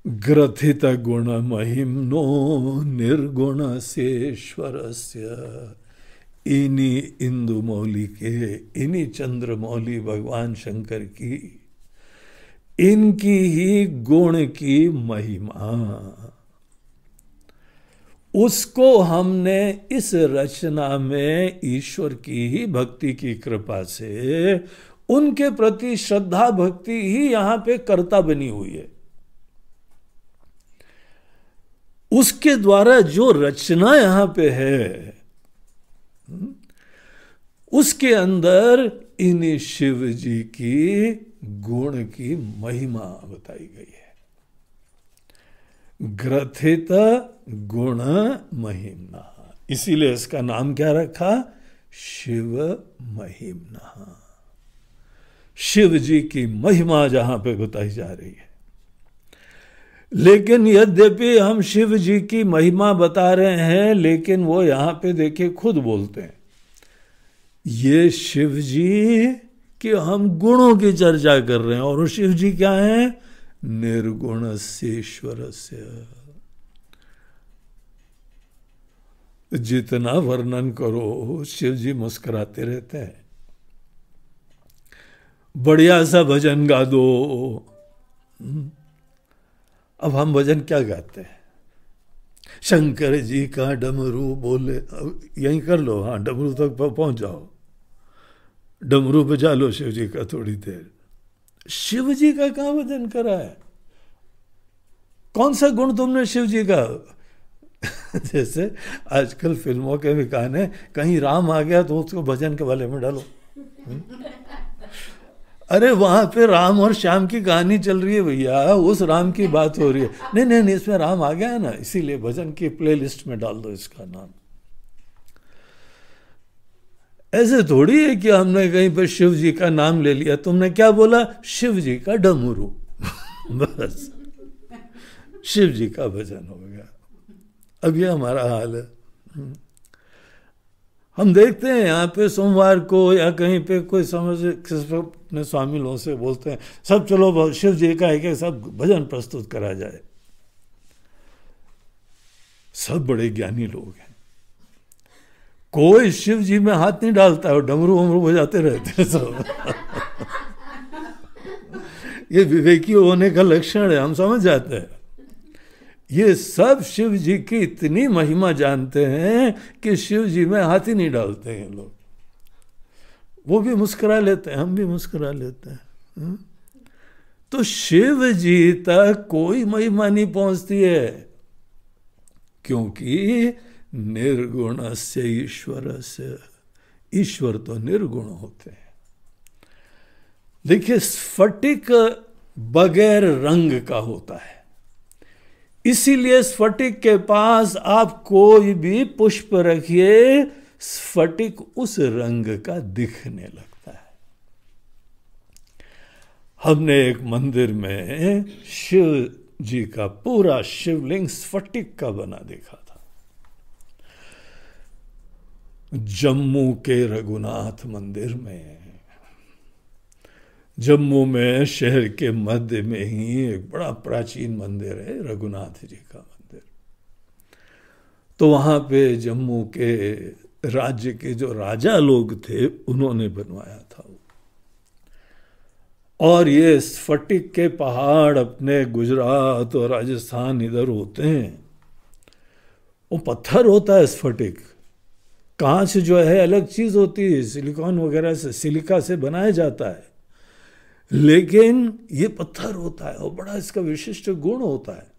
ग्रथित गुण महिम्नो निर्गुण सेश्वरस्य, इन्हीं इंदु मौली के, इन्हीं चंद्रमौली भगवान शंकर की, इनकी ही गुण की महिमा, उसको हमने इस रचना में ईश्वर की ही भक्ति की कृपा से, उनके प्रति श्रद्धा भक्ति ही यहां पे कर्ता बनी हुई है। उसके द्वारा जो रचना यहां पे है, उसके अंदर इन्हीं शिव जी की गुण की महिमा बताई गई है। ग्रथित गुण महिम्ना, इसीलिए इसका नाम क्या रखा? शिव महिम्ना। शिव जी की महिमा जहां पे बताई जा रही है। लेकिन यद्यपि हम शिव जी की महिमा बता रहे हैं, लेकिन वो यहां पे देखिए खुद बोलते हैं, ये शिव जी कि हम गुणों की चर्चा कर रहे हैं, और वो शिव जी क्या है? निर्गुण सेश्वरस्य। जितना वर्णन करो शिव जी मुस्कुराते रहते हैं। बढ़िया सा भजन गा दो। अब हम भजन क्या गाते हैं? शंकर जी का डमरू बोले, यहीं कर लो, हाँ डमरू तक पहुंच जाओ, डमरू बजा लो शिव जी का थोड़ी देर। शिव जी का कहाँ भजन करा है? कौन सा गुण तुमने शिव जी का? जैसे आजकल फिल्मों के भी गाने, कहीं राम आ गया तो उसको भजन के वाले में डालो। अरे वहां पे राम और श्याम की कहानी चल रही है भैया, उस राम की बात हो रही है। नहीं नहीं नहीं, इसमें राम आ गया है ना, इसीलिए भजन की प्लेलिस्ट में डाल दो इसका नाम। ऐसे थोड़ी है कि हमने कहीं पर शिव जी का नाम ले लिया। तुमने क्या बोला? शिव जी का डमरू। बस शिव जी का भजन हो गया। अब ये हमारा हाल है। हम देखते हैं यहाँ पे सोमवार को या कहीं पे कोई समझ अपने स्वामी लोगों से बोलते हैं, सब चलो शिव जी का है कि सब भजन प्रस्तुत करा जाए। सब बड़े ज्ञानी लोग हैं, कोई शिव जी में हाथ नहीं डालता है, डमरू वमरू बजाते रहते हैं सब। ये विवेकी होने का लक्षण है, हम समझ जाते हैं। ये सब शिव जी की इतनी महिमा जानते हैं कि शिव जी में हाथ ही नहीं डालते हैं लोग। वो भी मुस्कुरा लेते हैं, हम भी मुस्कुरा लेते हैं। तो शिव जी तक कोई महिमा नहीं पहुंचती है, क्योंकि निर्गुण से ईश्वर से, ईश्वर तो निर्गुण होते हैं। देखिए स्फटिक बगैर रंग का होता है, इसीलिए स्फटिक के पास आप कोई भी पुष्प रखिए, स्फटिक उस रंग का दिखने लगता है। हमने एक मंदिर में शिव जी का पूरा शिवलिंग स्फटिक का बना देखा था, जम्मू के रघुनाथ मंदिर में। जम्मू में शहर के मध्य में ही एक बड़ा प्राचीन मंदिर है, रघुनाथ जी का मंदिर। तो वहां पे जम्मू के राज्य के जो राजा लोग थे, उन्होंने बनवाया था। और ये स्फटिक के पहाड़ अपने गुजरात और राजस्थान इधर होते हैं, वो पत्थर होता है स्फटिक। कांच जो है अलग चीज होती है, सिलिकॉन वगैरह से, सिलिका से बनाया जाता है, लेकिन ये पत्थर होता है और बड़ा इसका विशिष्ट गुण होता है।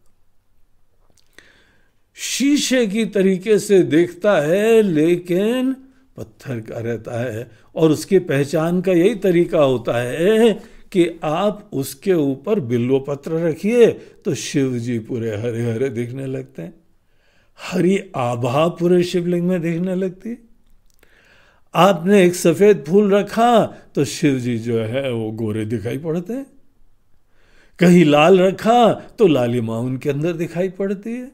शीशे की तरीके से देखता है लेकिन पत्थर का रहता है, और उसकी पहचान का यही तरीका होता है कि आप उसके ऊपर बिल्व पत्र रखिए तो शिव जी पूरे हरे हरे दिखने लगते हैं, हरी आभा पूरे शिवलिंग में दिखने लगती है। आपने एक सफेद फूल रखा तो शिव जी जो है वो गोरे दिखाई पड़ते हैं, कहीं लाल रखा तो लालिमा उनके अंदर दिखाई पड़ती है।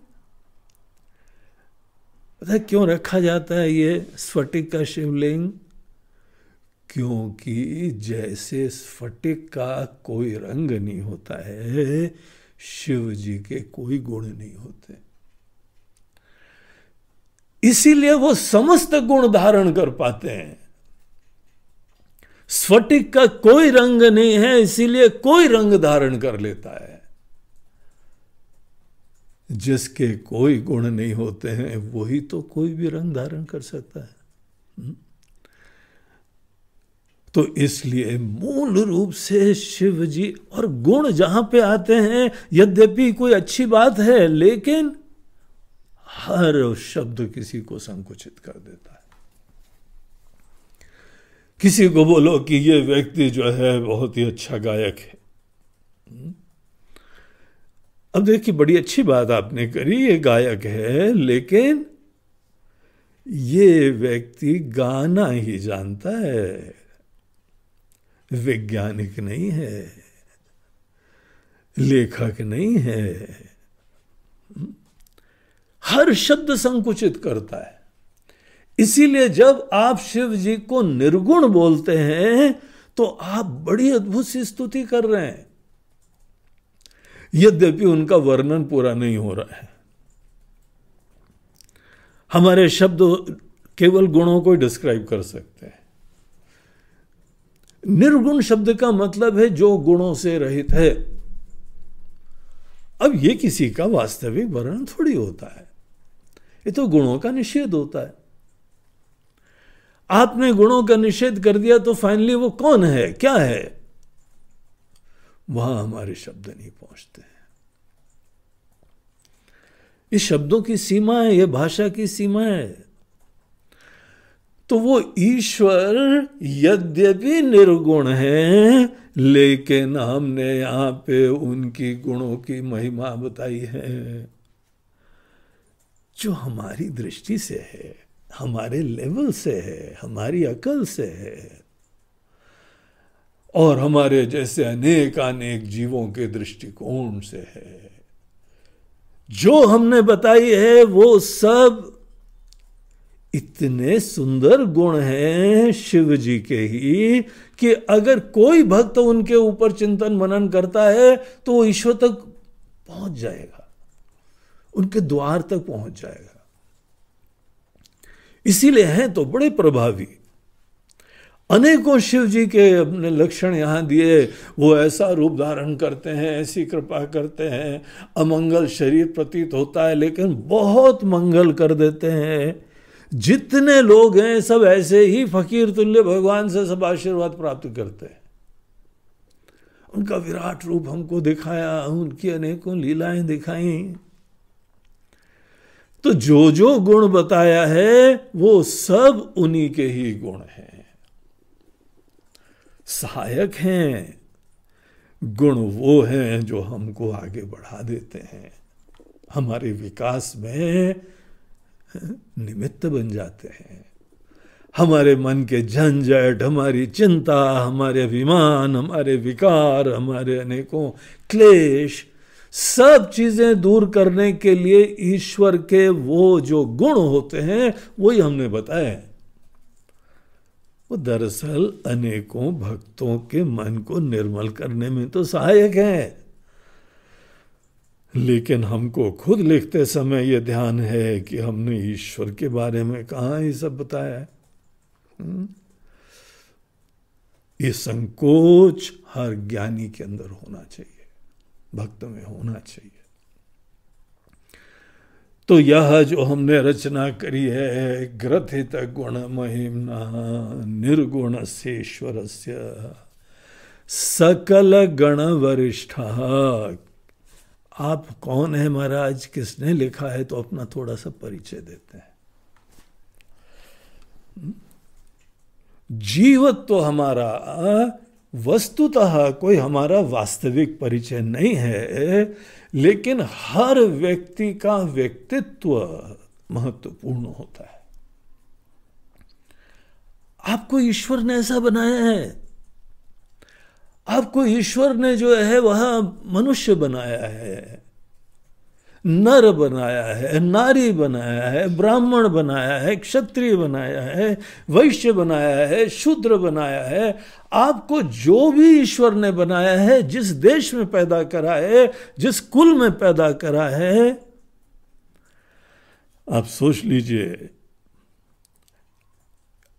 पता है क्यों रखा जाता है ये स्फटिक का शिवलिंग? क्योंकि जैसे स्फटिक का कोई रंग नहीं होता है, शिव जी के कोई गुण नहीं होते, इसीलिए वो समस्त गुण धारण कर पाते हैं। स्फटिक का कोई रंग नहीं है, इसीलिए कोई रंग धारण कर लेता है। जिसके कोई गुण नहीं होते हैं वही तो कोई भी रंग धारण कर सकता है। तो इसलिए मूल रूप से शिव जी, और गुण जहां पे आते हैं यद्यपि कोई अच्छी बात है, लेकिन हर शब्द किसी को संकुचित कर देता है। किसी को बोलो कि ये व्यक्ति जो है बहुत ही अच्छा गायक है, अब देखिए बड़ी अच्छी बात आपने करी, ये गायक है, लेकिन ये व्यक्ति गाना ही जानता है, वैज्ञानिक नहीं है, लेखक नहीं है। हर शब्द संकुचित करता है। इसीलिए जब आप शिव जी को निर्गुण बोलते हैं तो आप बड़ी अद्भुत सी स्तुति कर रहे हैं, यद्यपि उनका वर्णन पूरा नहीं हो रहा है। हमारे शब्द केवल गुणों को डिस्क्राइब कर सकते हैं। निर्गुण शब्द का मतलब है जो गुणों से रहित है। अब ये किसी का वास्तविक वर्णन थोड़ी होता है, ये तो गुणों का निषेध होता है। आपने गुणों का निषेध कर दिया तो फाइनली वो कौन है, क्या है, वहां हमारे शब्द नहीं पहुंचते हैं। इस शब्दों की सीमा है, ये भाषा की सीमा है। तो वो ईश्वर यद्यपि निर्गुण है, लेकिन हमने यहां पे उनकी गुणों की महिमा बताई है जो हमारी दृष्टि से है, हमारे लेवल से है, हमारी अकल से है, और हमारे जैसे अनेक अनेक जीवों के दृष्टिकोण से है। जो हमने बताई है वो सब इतने सुंदर गुण हैं शिव जी के ही कि अगर कोई भक्त उनके ऊपर चिंतन मनन करता है तो वो ईश्वर तक पहुंच जाएगा, उनके द्वार तक पहुंच जाएगा। इसीलिए हैं तो बड़े प्रभावी। अनेकों शिव जी के अपने लक्षण यहां दिए। वो ऐसा रूप धारण करते हैं, ऐसी कृपा करते हैं, अमंगल शरीर प्रतीत होता है लेकिन बहुत मंगल कर देते हैं। जितने लोग हैं सब ऐसे ही फकीर तुल्य भगवान से सब आशीर्वाद प्राप्त करते हैं। उनका विराट रूप हमको दिखाया, उनकी अनेकों लीलाएं दिखाई। तो जो जो गुण बताया है वो सब उन्हीं के ही गुण हैं, सहायक हैं। गुण वो हैं जो हमको आगे बढ़ा देते हैं, हमारे विकास में निमित्त बन जाते हैं। हमारे मन के झंझट, हमारी चिंता, हमारे अभिमान, हमारे विकार, हमारे अनेकों क्लेश, सब चीजें दूर करने के लिए ईश्वर के वो जो गुण होते हैं वही हमने बताए। वो दरअसल अनेकों भक्तों के मन को निर्मल करने में तो सहायक है, लेकिन हमको खुद लिखते समय ये ध्यान है कि हमने ईश्वर के बारे में कहाँ ये सब बताया है। ये संकोच हर ज्ञानी के अंदर होना चाहिए, भक्त में होना चाहिए। तो यह जो हमने रचना करी है, ग्रथित गुण महिम्ना निर्गुण सेश्वरस्य सकल गण वरिष्ठ, आप कौन है महाराज, किसने लिखा है, तो अपना थोड़ा सा परिचय देते हैं। जीवत तो हमारा वस्तुतः कोई हमारा वास्तविक परिचय नहीं है, लेकिन हर व्यक्ति का व्यक्तित्व महत्वपूर्ण होता है। आपको ईश्वर ने ऐसा बनाया है, आपको ईश्वर ने जो है वह मनुष्य बनाया है, नर बनाया है, नारी बनाया है, ब्राह्मण बनाया है, क्षत्रिय बनाया है, वैश्य बनाया है, शूद्र बनाया है। आपको जो भी ईश्वर ने बनाया है, जिस देश में पैदा करा है, जिस कुल में पैदा करा है, आप सोच लीजिए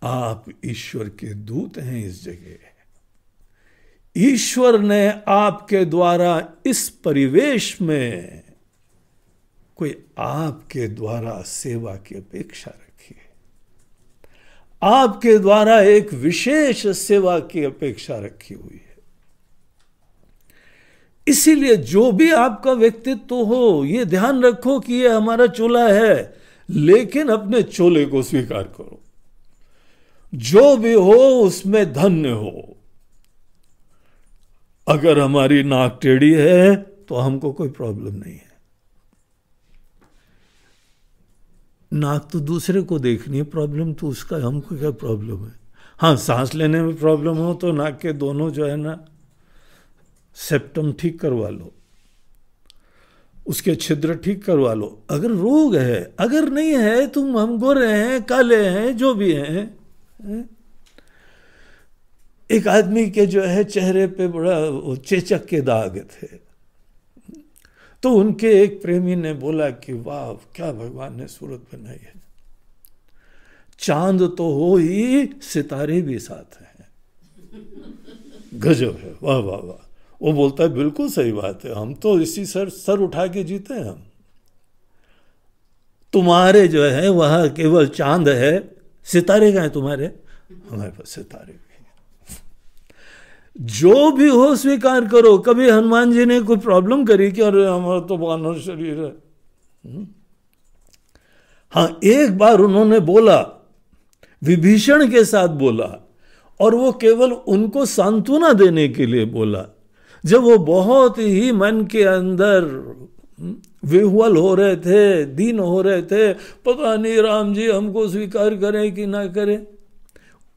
आप ईश्वर के दूत हैं इस जगह। ईश्वर ने आपके द्वारा इस परिवेश में कोई आपके द्वारा सेवा की अपेक्षा रखी है, आपके द्वारा एक विशेष सेवा की अपेक्षा रखी हुई है। इसीलिए जो भी आपका व्यक्तित्व हो, यह ध्यान रखो कि यह हमारा चोला है, लेकिन अपने चोले को स्वीकार करो। जो भी हो उसमें धन्य हो। अगर हमारी नाक टेढ़ी है तो हमको कोई प्रॉब्लम नहीं है। नाक तो दूसरे को देखनी है, प्रॉब्लम तो उसका, हमको क्या प्रॉब्लम है। हाँ, सांस लेने में प्रॉब्लम हो तो नाक के दोनों जो है ना सेप्टम ठीक करवा लो, उसके छिद्र ठीक करवा लो, अगर रोग है। अगर नहीं है, तुम हम गोरे हैं, काले हैं, जो भी हैं। एक आदमी के जो है चेहरे पे बड़ा चेचक के दाग थे, तो उनके एक प्रेमी ने बोला कि वाह, क्या भगवान ने सूरत बनाई है, चांद तो हो ही, सितारे भी साथ हैं, गजब है, वाह वाह वाह। वो बोलता है बिल्कुल सही बात है, हम तो इसी सर उठा के जीते हैं हम। तुम्हारे जो है वह केवल चांद है, सितारे कहाँ हैं तुम्हारे? हमारे पास सितारे भी हैं। जो भी हो स्वीकार करो। कभी हनुमान जी ने कोई प्रॉब्लम करी कि अरे हमारा तो वानर शरीर है? हाँ, एक बार उन्होंने बोला, विभीषण के साथ बोला, और वो केवल उनको सांत्वना देने के लिए बोला। जब वो बहुत ही मन के अंदर विह्वल हो रहे थे, दीन हो रहे थे, पता नहीं राम जी हमको स्वीकार करें कि ना करें,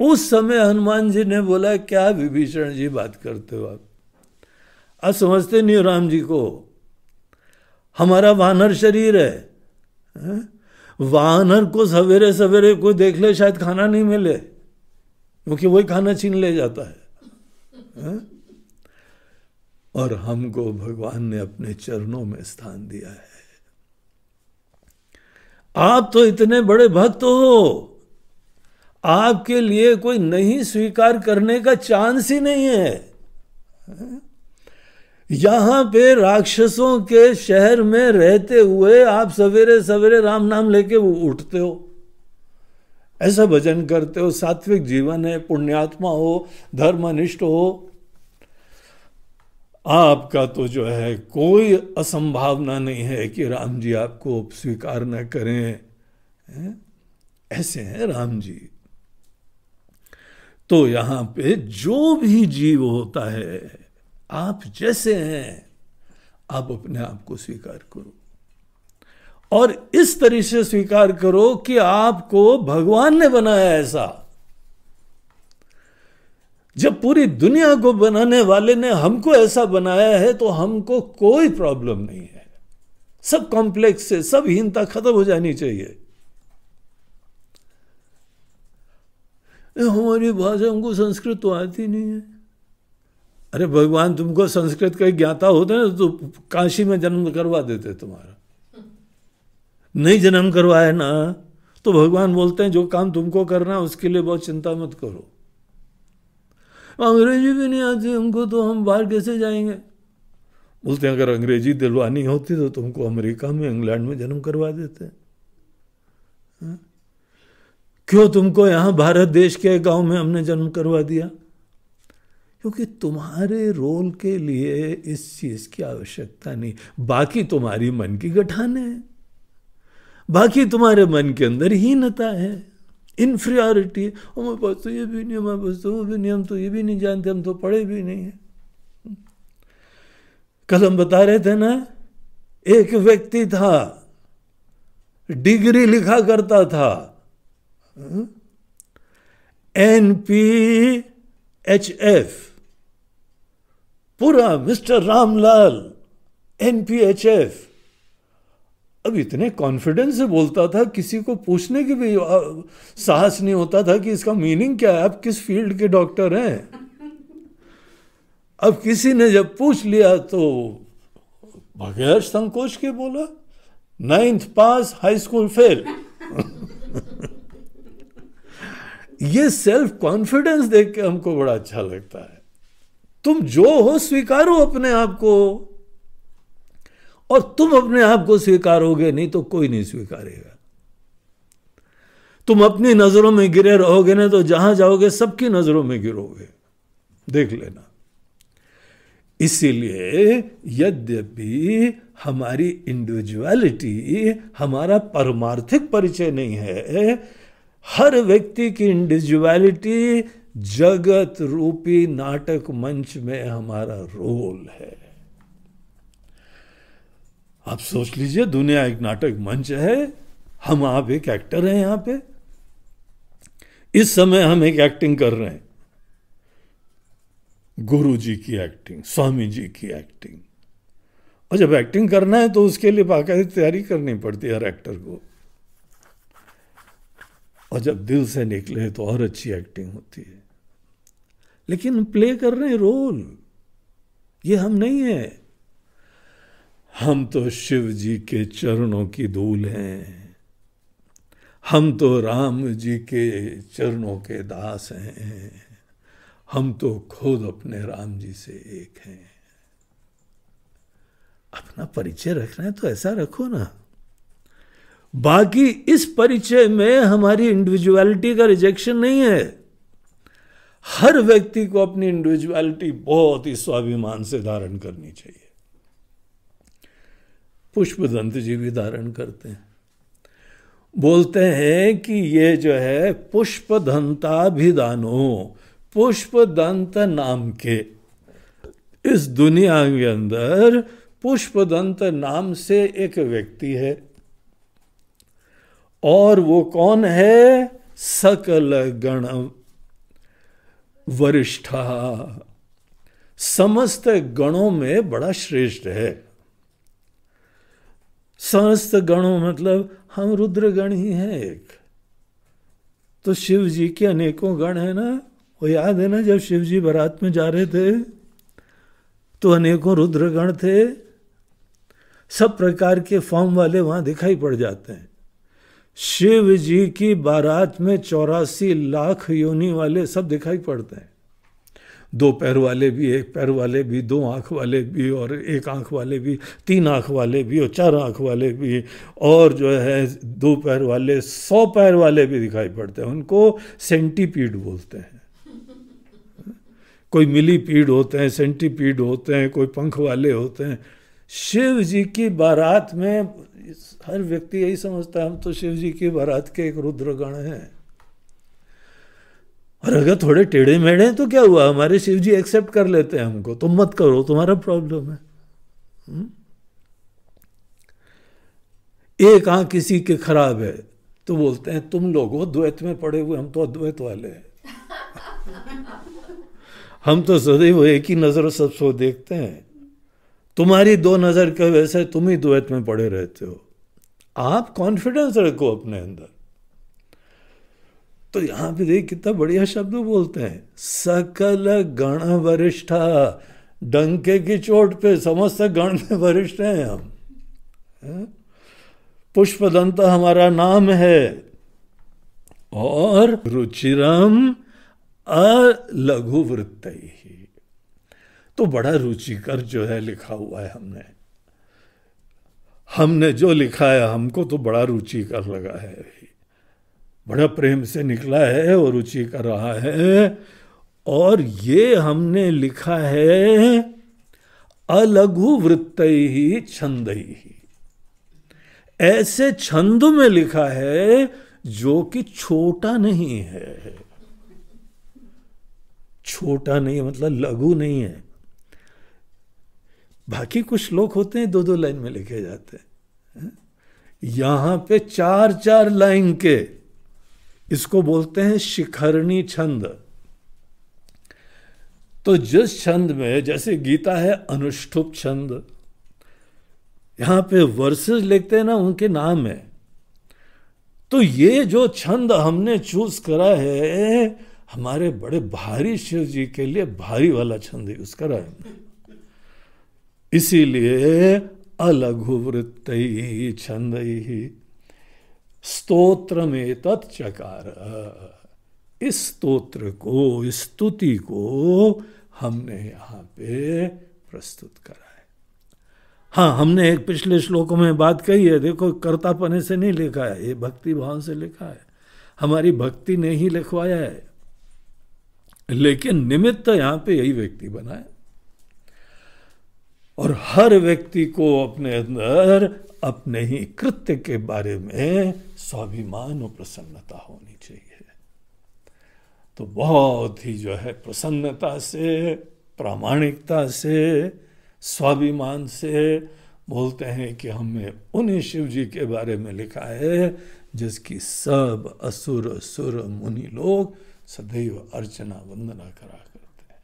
उस समय हनुमान जी ने बोला, क्या विभीषण जी बात करते हो आप समझते नहीं हो राम जी को, हमारा वानर शरीर है। वानर को सवेरे सवेरे कोई देख ले शायद खाना नहीं मिले, क्योंकि वही खाना छीन ले जाता है। और हमको भगवान ने अपने चरणों में स्थान दिया है। आप तो इतने बड़े भक्त हो, आपके लिए कोई नहीं स्वीकार करने का चांस ही नहीं है। यहां पे राक्षसों के शहर में रहते हुए आप सवेरे सवेरे राम नाम लेके उठते हो, ऐसा भजन करते हो, सात्विक जीवन है, पुण्यात्मा हो, धर्मनिष्ठ हो। आपका तो जो है कोई असंभावना नहीं है कि राम जी आपको स्वीकार न करें। ऐसे हैं राम जी। तो यहां पे जो भी जीव होता है, आप जैसे हैं, आप अपने आप को स्वीकार करो, और इस तरह से स्वीकार करो कि आपको भगवान ने बनाया ऐसा। जब पूरी दुनिया को बनाने वाले ने हमको ऐसा बनाया है, तो हमको कोई प्रॉब्लम नहीं है। सब कॉम्प्लेक्स से, सब हीनता खत्म हो जानी चाहिए। हमारी भाषा, हमको संस्कृत तो आती नहीं है। अरे भगवान तुमको संस्कृत का ज्ञाता होते ना तो काशी में जन्म करवा देते तुम्हारा। नहीं जन्म करवाए ना तो भगवान बोलते हैं जो काम तुमको करना उसके लिए बहुत चिंता मत करो। अंग्रेजी भी नहीं आती हमको, तो हम बाहर कैसे जाएंगे? बोलते हैं अगर अंग्रेजी दिलवानी होती तो तुमको अमेरिका में, इंग्लैंड में जन्म करवा देते। क्यों तुमको यहाँ भारत देश के गांव में हमने जन्म करवा दिया? क्योंकि तुम्हारे रोल के लिए इस चीज की आवश्यकता नहीं। बाकी तुम्हारी मन की गठान है, बाकी तुम्हारे मन के अंदर हीनता है, इन्फीरियरिटी। हमारे पास तो ये भी नहीं, हमारे पास तो वो भी नहीं, हम तो ये भी नहीं जानते, हम तो पढ़े भी नहीं है। कल हम बता रहे थे ना, एक व्यक्ति था, डिग्री लिखा करता था, NPHF, पूरा मिस्टर रामलाल NPHF। अब इतने कॉन्फिडेंस से बोलता था, किसी को पूछने की भी साहस नहीं होता था कि इसका मीनिंग क्या है, आप किस फील्ड के डॉक्टर हैं। अब किसी ने जब पूछ लिया तो बगैर संकोच के बोला 9th पास, हाई स्कूल फेल। ये सेल्फ कॉन्फिडेंस देख के हमको बड़ा अच्छा लगता है। तुम जो हो स्वीकारो अपने आप को, और तुम अपने आप को स्वीकारोगे नहीं तो कोई नहीं स्वीकारेगा। तुम अपनी नजरों में गिरे रहोगे ना तो जहां जाओगे सबकी नजरों में गिरोगे, देख लेना। इसीलिए यद्यपि हमारी इंडिविजुअलिटी हमारा परमार्थिक परिचय नहीं है, हर व्यक्ति की इंडिविजुअलिटी जगत रूपी नाटक मंच में हमारा रोल है। आप सोच लीजिए, दुनिया एक नाटक मंच है, हम आप एक एक्टर हैं। यहां पे इस समय हम एक एक्टिंग कर रहे हैं, गुरु जी की एक्टिंग, स्वामी जी की एक्टिंग। और जब एक्टिंग करना है तो उसके लिए बाकायदा तैयारी करनी पड़ती है हर एक्टर को, और जब दिल से निकले तो और अच्छी एक्टिंग होती है। लेकिन प्ले कर रहे हैं रोल, ये हम नहीं है। हम तो शिव जी के चरणों की धूल हैं, हम तो राम जी के चरणों के दास हैं, हम तो खुद अपने राम जी से एक हैं। अपना परिचय रखना है तो ऐसा रखो ना। बाकी इस परिचय में हमारी इंडिविजुअलिटी का रिजेक्शन नहीं है। हर व्यक्ति को अपनी इंडिविजुअलिटी बहुत ही स्वाभिमान से धारण करनी चाहिए। पुष्पदंत जी भी धारण करते हैं, बोलते हैं कि ये जो है पुष्पदंताभिधानो, पुष्पदंत नाम के इस दुनिया के अंदर पुष्पदंत नाम से एक व्यक्ति है, और वो कौन है? सकल गण वरिष्ठा, समस्त गणों में बड़ा श्रेष्ठ है। समस्त गणों मतलब हम रुद्र गण ही हैं एक। तो शिव जी के अनेकों गण है ना, वो याद है ना, जब शिव जी बारात में जा रहे थे तो अनेकों रुद्र गण थे, सब प्रकार के फॉर्म वाले वहां दिखाई पड़ जाते हैं। शिव जी की बारात में 84 लाख योनि वाले सब दिखाई पड़ते हैं। 2 पैर वाले भी, 1 पैर वाले भी, 2 आंख वाले भी, और 1 आंख वाले भी, 3 आंख वाले भी, और 4 आंख वाले भी, और जो है 2 पैर वाले, 100 पैर वाले भी दिखाई पड़ते हैं। उनको सेंटीपीड बोलते हैं। कोई मिलीपीड होते हैं, सेंटीपीड होते हैं, कोई पंख वाले होते हैं। शिव जी की बारात में हर व्यक्ति यही समझता है हम तो शिव जी की बारात के एक रुद्रगण हैं। और अगर थोड़े टेढ़े मेढ़े हैं तो क्या हुआ, हमारे शिव जी एक्सेप्ट कर लेते हैं हमको। तुम मत करो, तुम्हारा प्रॉब्लम है। एक आंख किसी के खराब है तो बोलते हैं तुम लोग हो द्वैत में पड़े हुए, हम तो अद्वैत वाले हैं। हम तो सदैव एक ही नजर सबको देखते हैं। तुम्हारी 2 नजर के वैसे तुम ही द्वैत में पड़े रहते हो। आप कॉन्फिडेंस रखो अपने अंदर। तो यहां पे देख कितना बढ़िया शब्द बोलते हैं, सकल गण वरिष्ठा। डंके की चोट पे समस्त गण में वरिष्ठ हैं हम। पुष्पदंत हमारा नाम है, और रुचिरम अलघु वृत्तैः, तो बड़ा रुचिकर जो है लिखा हुआ है। हमने जो लिखा है हमको तो बड़ा रुचिकर लगा है, बड़ा प्रेम से निकला है और रुचि कर रहा है। और ये हमने लिखा है अलघु वृत्तैहि छंदैहि, ऐसे छंद में लिखा है जो कि छोटा नहीं है। छोटा नहीं मतलब लघु नहीं है। बाकी कुछ श्लोक होते हैं 2-2 लाइन में लिखे जाते हैं, यहां पे 4-4 लाइन के, इसको बोलते हैं शिखरणी छंद। तो जिस छंद में, जैसे गीता है अनुष्ठुप छंद, यहां पे वर्सेस लिखते हैं ना, उनके नाम है। तो ये जो छंद हमने चूज करा है, हमारे बड़े भारी शिव जी के लिए भारी वाला छंद यूज करा है। इसीलिए अलघु वृत्तैहि छंदैहि स्तोत्र में तत्चकार, इस स्तोत्र को, इस स्तुति को हमने यहां पे प्रस्तुत करा है। हाँ, हमने एक पिछले श्लोकों में बात कही है, देखो कर्तापने से नहीं लिखा है, ये भक्ति भाव से लिखा है, हमारी भक्ति ने ही लिखवाया है, लेकिन निमित्त यहां पे यही व्यक्ति बना है। और हर व्यक्ति को अपने अंदर अपने ही कृत्य के बारे में स्वाभिमान और प्रसन्नता होनी चाहिए। तो बहुत ही जो है प्रसन्नता से, प्रामाणिकता से, स्वाभिमान से बोलते हैं कि हमने उन्हीं शिव जी के बारे में लिखा है जिसकी सब असुर सुर मुनि लोग सदैव अर्चना वंदना करा करते हैं।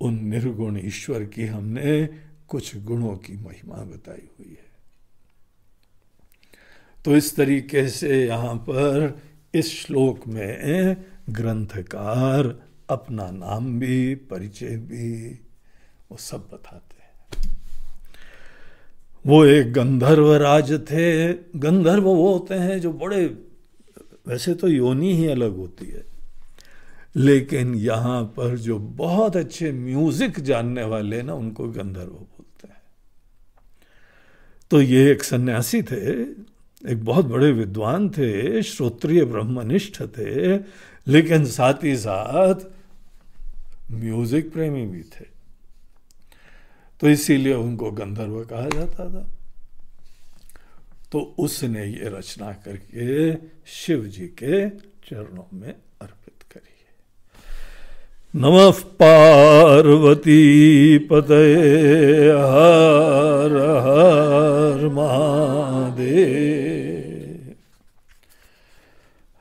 उन निर्गुण ईश्वर की हमने कुछ गुणों की महिमा बताई हुई है। तो इस तरीके से यहां पर इस श्लोक में ग्रंथकार अपना नाम भी, परिचय भी, वो सब बताते हैं। वो एक गंधर्व राज थे। गंधर्व वो होते हैं जो बड़े, वैसे तो योनि ही अलग होती है, लेकिन यहां पर जो बहुत अच्छे म्यूजिक जानने वाले ना, उनको गंधर्व बोलते हैं। तो ये एक सन्यासी थे, एक बहुत बड़े विद्वान थे, श्रोत्रिय ब्रह्मनिष्ठ थे, लेकिन साथ ही साथ म्यूजिक प्रेमी भी थे। तो इसीलिए उनको गंधर्व कहा जाता था। तो उसने ये रचना करके शिव जी के चरणों में अर्पित करी है। नमः पार्वती पतये हर हर महादेव।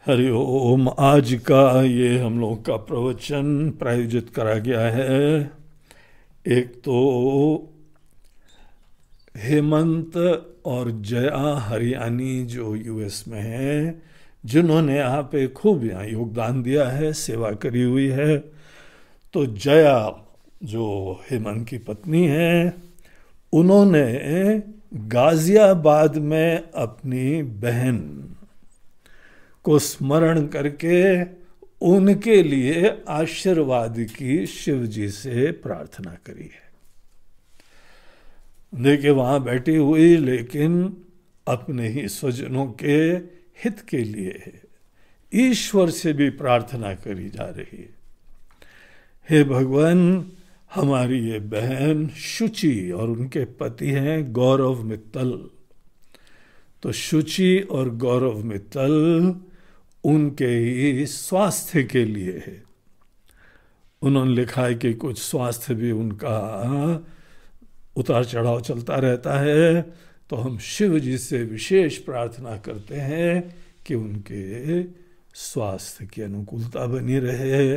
हरि ओम। आज का ये हम लोग का प्रवचन प्रायोजित करा गया है। एक तो हेमंत और जया हरियाणी जो यूएस में हैं, जिन्होंने यहाँ पे खूब यहाँ योगदान दिया है, सेवा करी हुई है। तो जया जो हेमंत की पत्नी है, उन्होंने गाजियाबाद में अपनी बहन को स्मरण करके उनके लिए आशीर्वाद की शिव जी से प्रार्थना करी है। देखिए वहां बैठी हुई, लेकिन अपने ही स्वजनों के हित के लिए ईश्वर से भी प्रार्थना करी जा रही है। हे भगवान, हमारी ये बहन शुचि और उनके पति हैं गौरव मित्तल। तो शुचि और गौरव मित्तल उनके ही स्वास्थ्य के लिए है। उन्होंने लिखा है कि कुछ स्वास्थ्य भी उनका उतार चढ़ाव चलता रहता है। तो हम शिव जी से विशेष प्रार्थना करते हैं कि उनके स्वास्थ्य की अनुकूलता बनी रहे,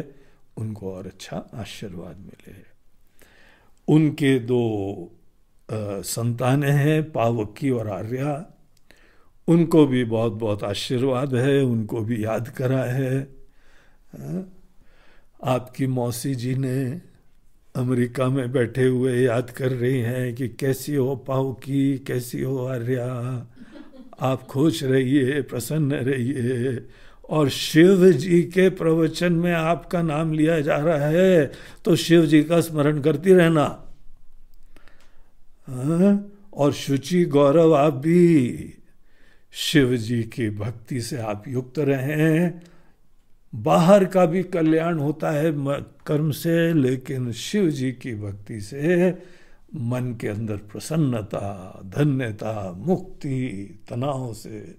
उनको और अच्छा आशीर्वाद मिले। उनके 2 संतानें हैं, पावकी और आर्या। उनको भी बहुत बहुत आशीर्वाद है, उनको भी याद करा है। आपकी मौसी जी ने अमेरिका में बैठे हुए याद कर रही हैं कि कैसी हो पावकी, कैसी हो आर्या, आप खुश रहिए, प्रसन्न रहिए। और शिव जी के प्रवचन में आपका नाम लिया जा रहा है, तो शिव जी का स्मरण करती रहना। और शुचि गौरव, आप भी शिव जी की भक्ति से आप युक्त रहें। बाहर का भी कल्याण होता है कर्म से, लेकिन शिव जी की भक्ति से मन के अंदर प्रसन्नता, धन्यता, मुक्ति, तनाव से,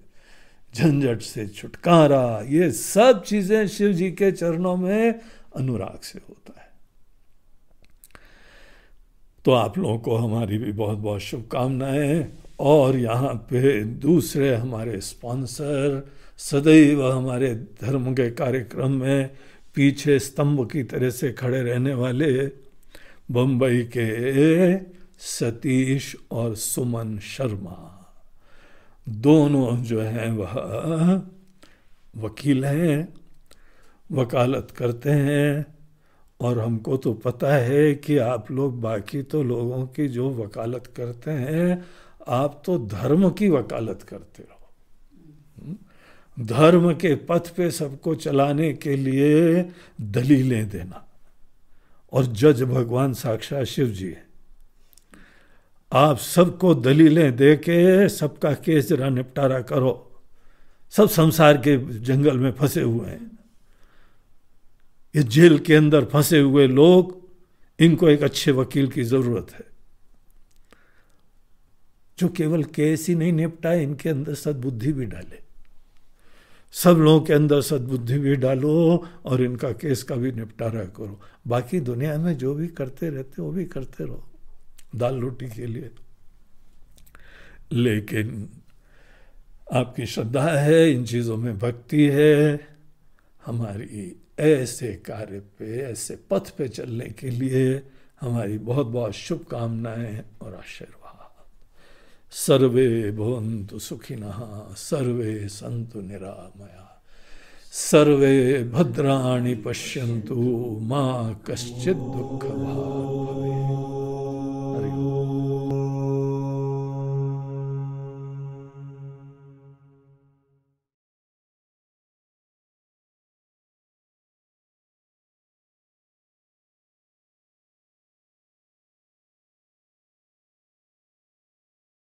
झंझट से छुटकारा, ये सब चीजें शिव जी के चरणों में अनुराग से होता है। तो आप लोगों को हमारी भी बहुत बहुत शुभकामनाएं। और यहाँ पे दूसरे हमारे स्पॉन्सर सदैव हमारे धर्म के कार्यक्रम में पीछे स्तंभ की तरह से खड़े रहने वाले बम्बई के सतीश और सुमन शर्मा, दोनों जो हैं वह वकील हैं, वकालत करते हैं। और हमको तो पता है कि आप लोग बाकी तो लोगों की जो वकालत करते हैं, आप तो धर्म की वकालत करते हो। धर्म के पथ पे सबको चलाने के लिए दलीलें देना, और जज भगवान साक्षात शिव जी है। आप सबको दलीलें दे के सबका केस जरा निपटारा करो। सब संसार के जंगल में फंसे हुए हैं, ये जेल के अंदर फंसे हुए लोग, इनको एक अच्छे वकील की जरूरत है जो केवल केस ही नहीं निपटाए, इनके अंदर सद्बुद्धि भी डाले। सब लोगों के अंदर सद्बुद्धि भी डालो और इनका केस का भी निपटारा करो। बाकी दुनिया में जो भी करते रहते वो भी करते रहो दाल रोटी के लिए। लेकिन आपकी श्रद्धा है, इन चीज़ों में भक्ति है, हमारी ऐसे कार्य पे, ऐसे पथ पे चलने के लिए हमारी बहुत बहुत शुभकामनाएं और आशीर्वाद। सर्वे भवन्तु सुखिनः, सर्वे सन्तु निरामया, सर्वे भद्राणि पश्यन्तु, मा कश्चित् दुःखभाग् भवेत्।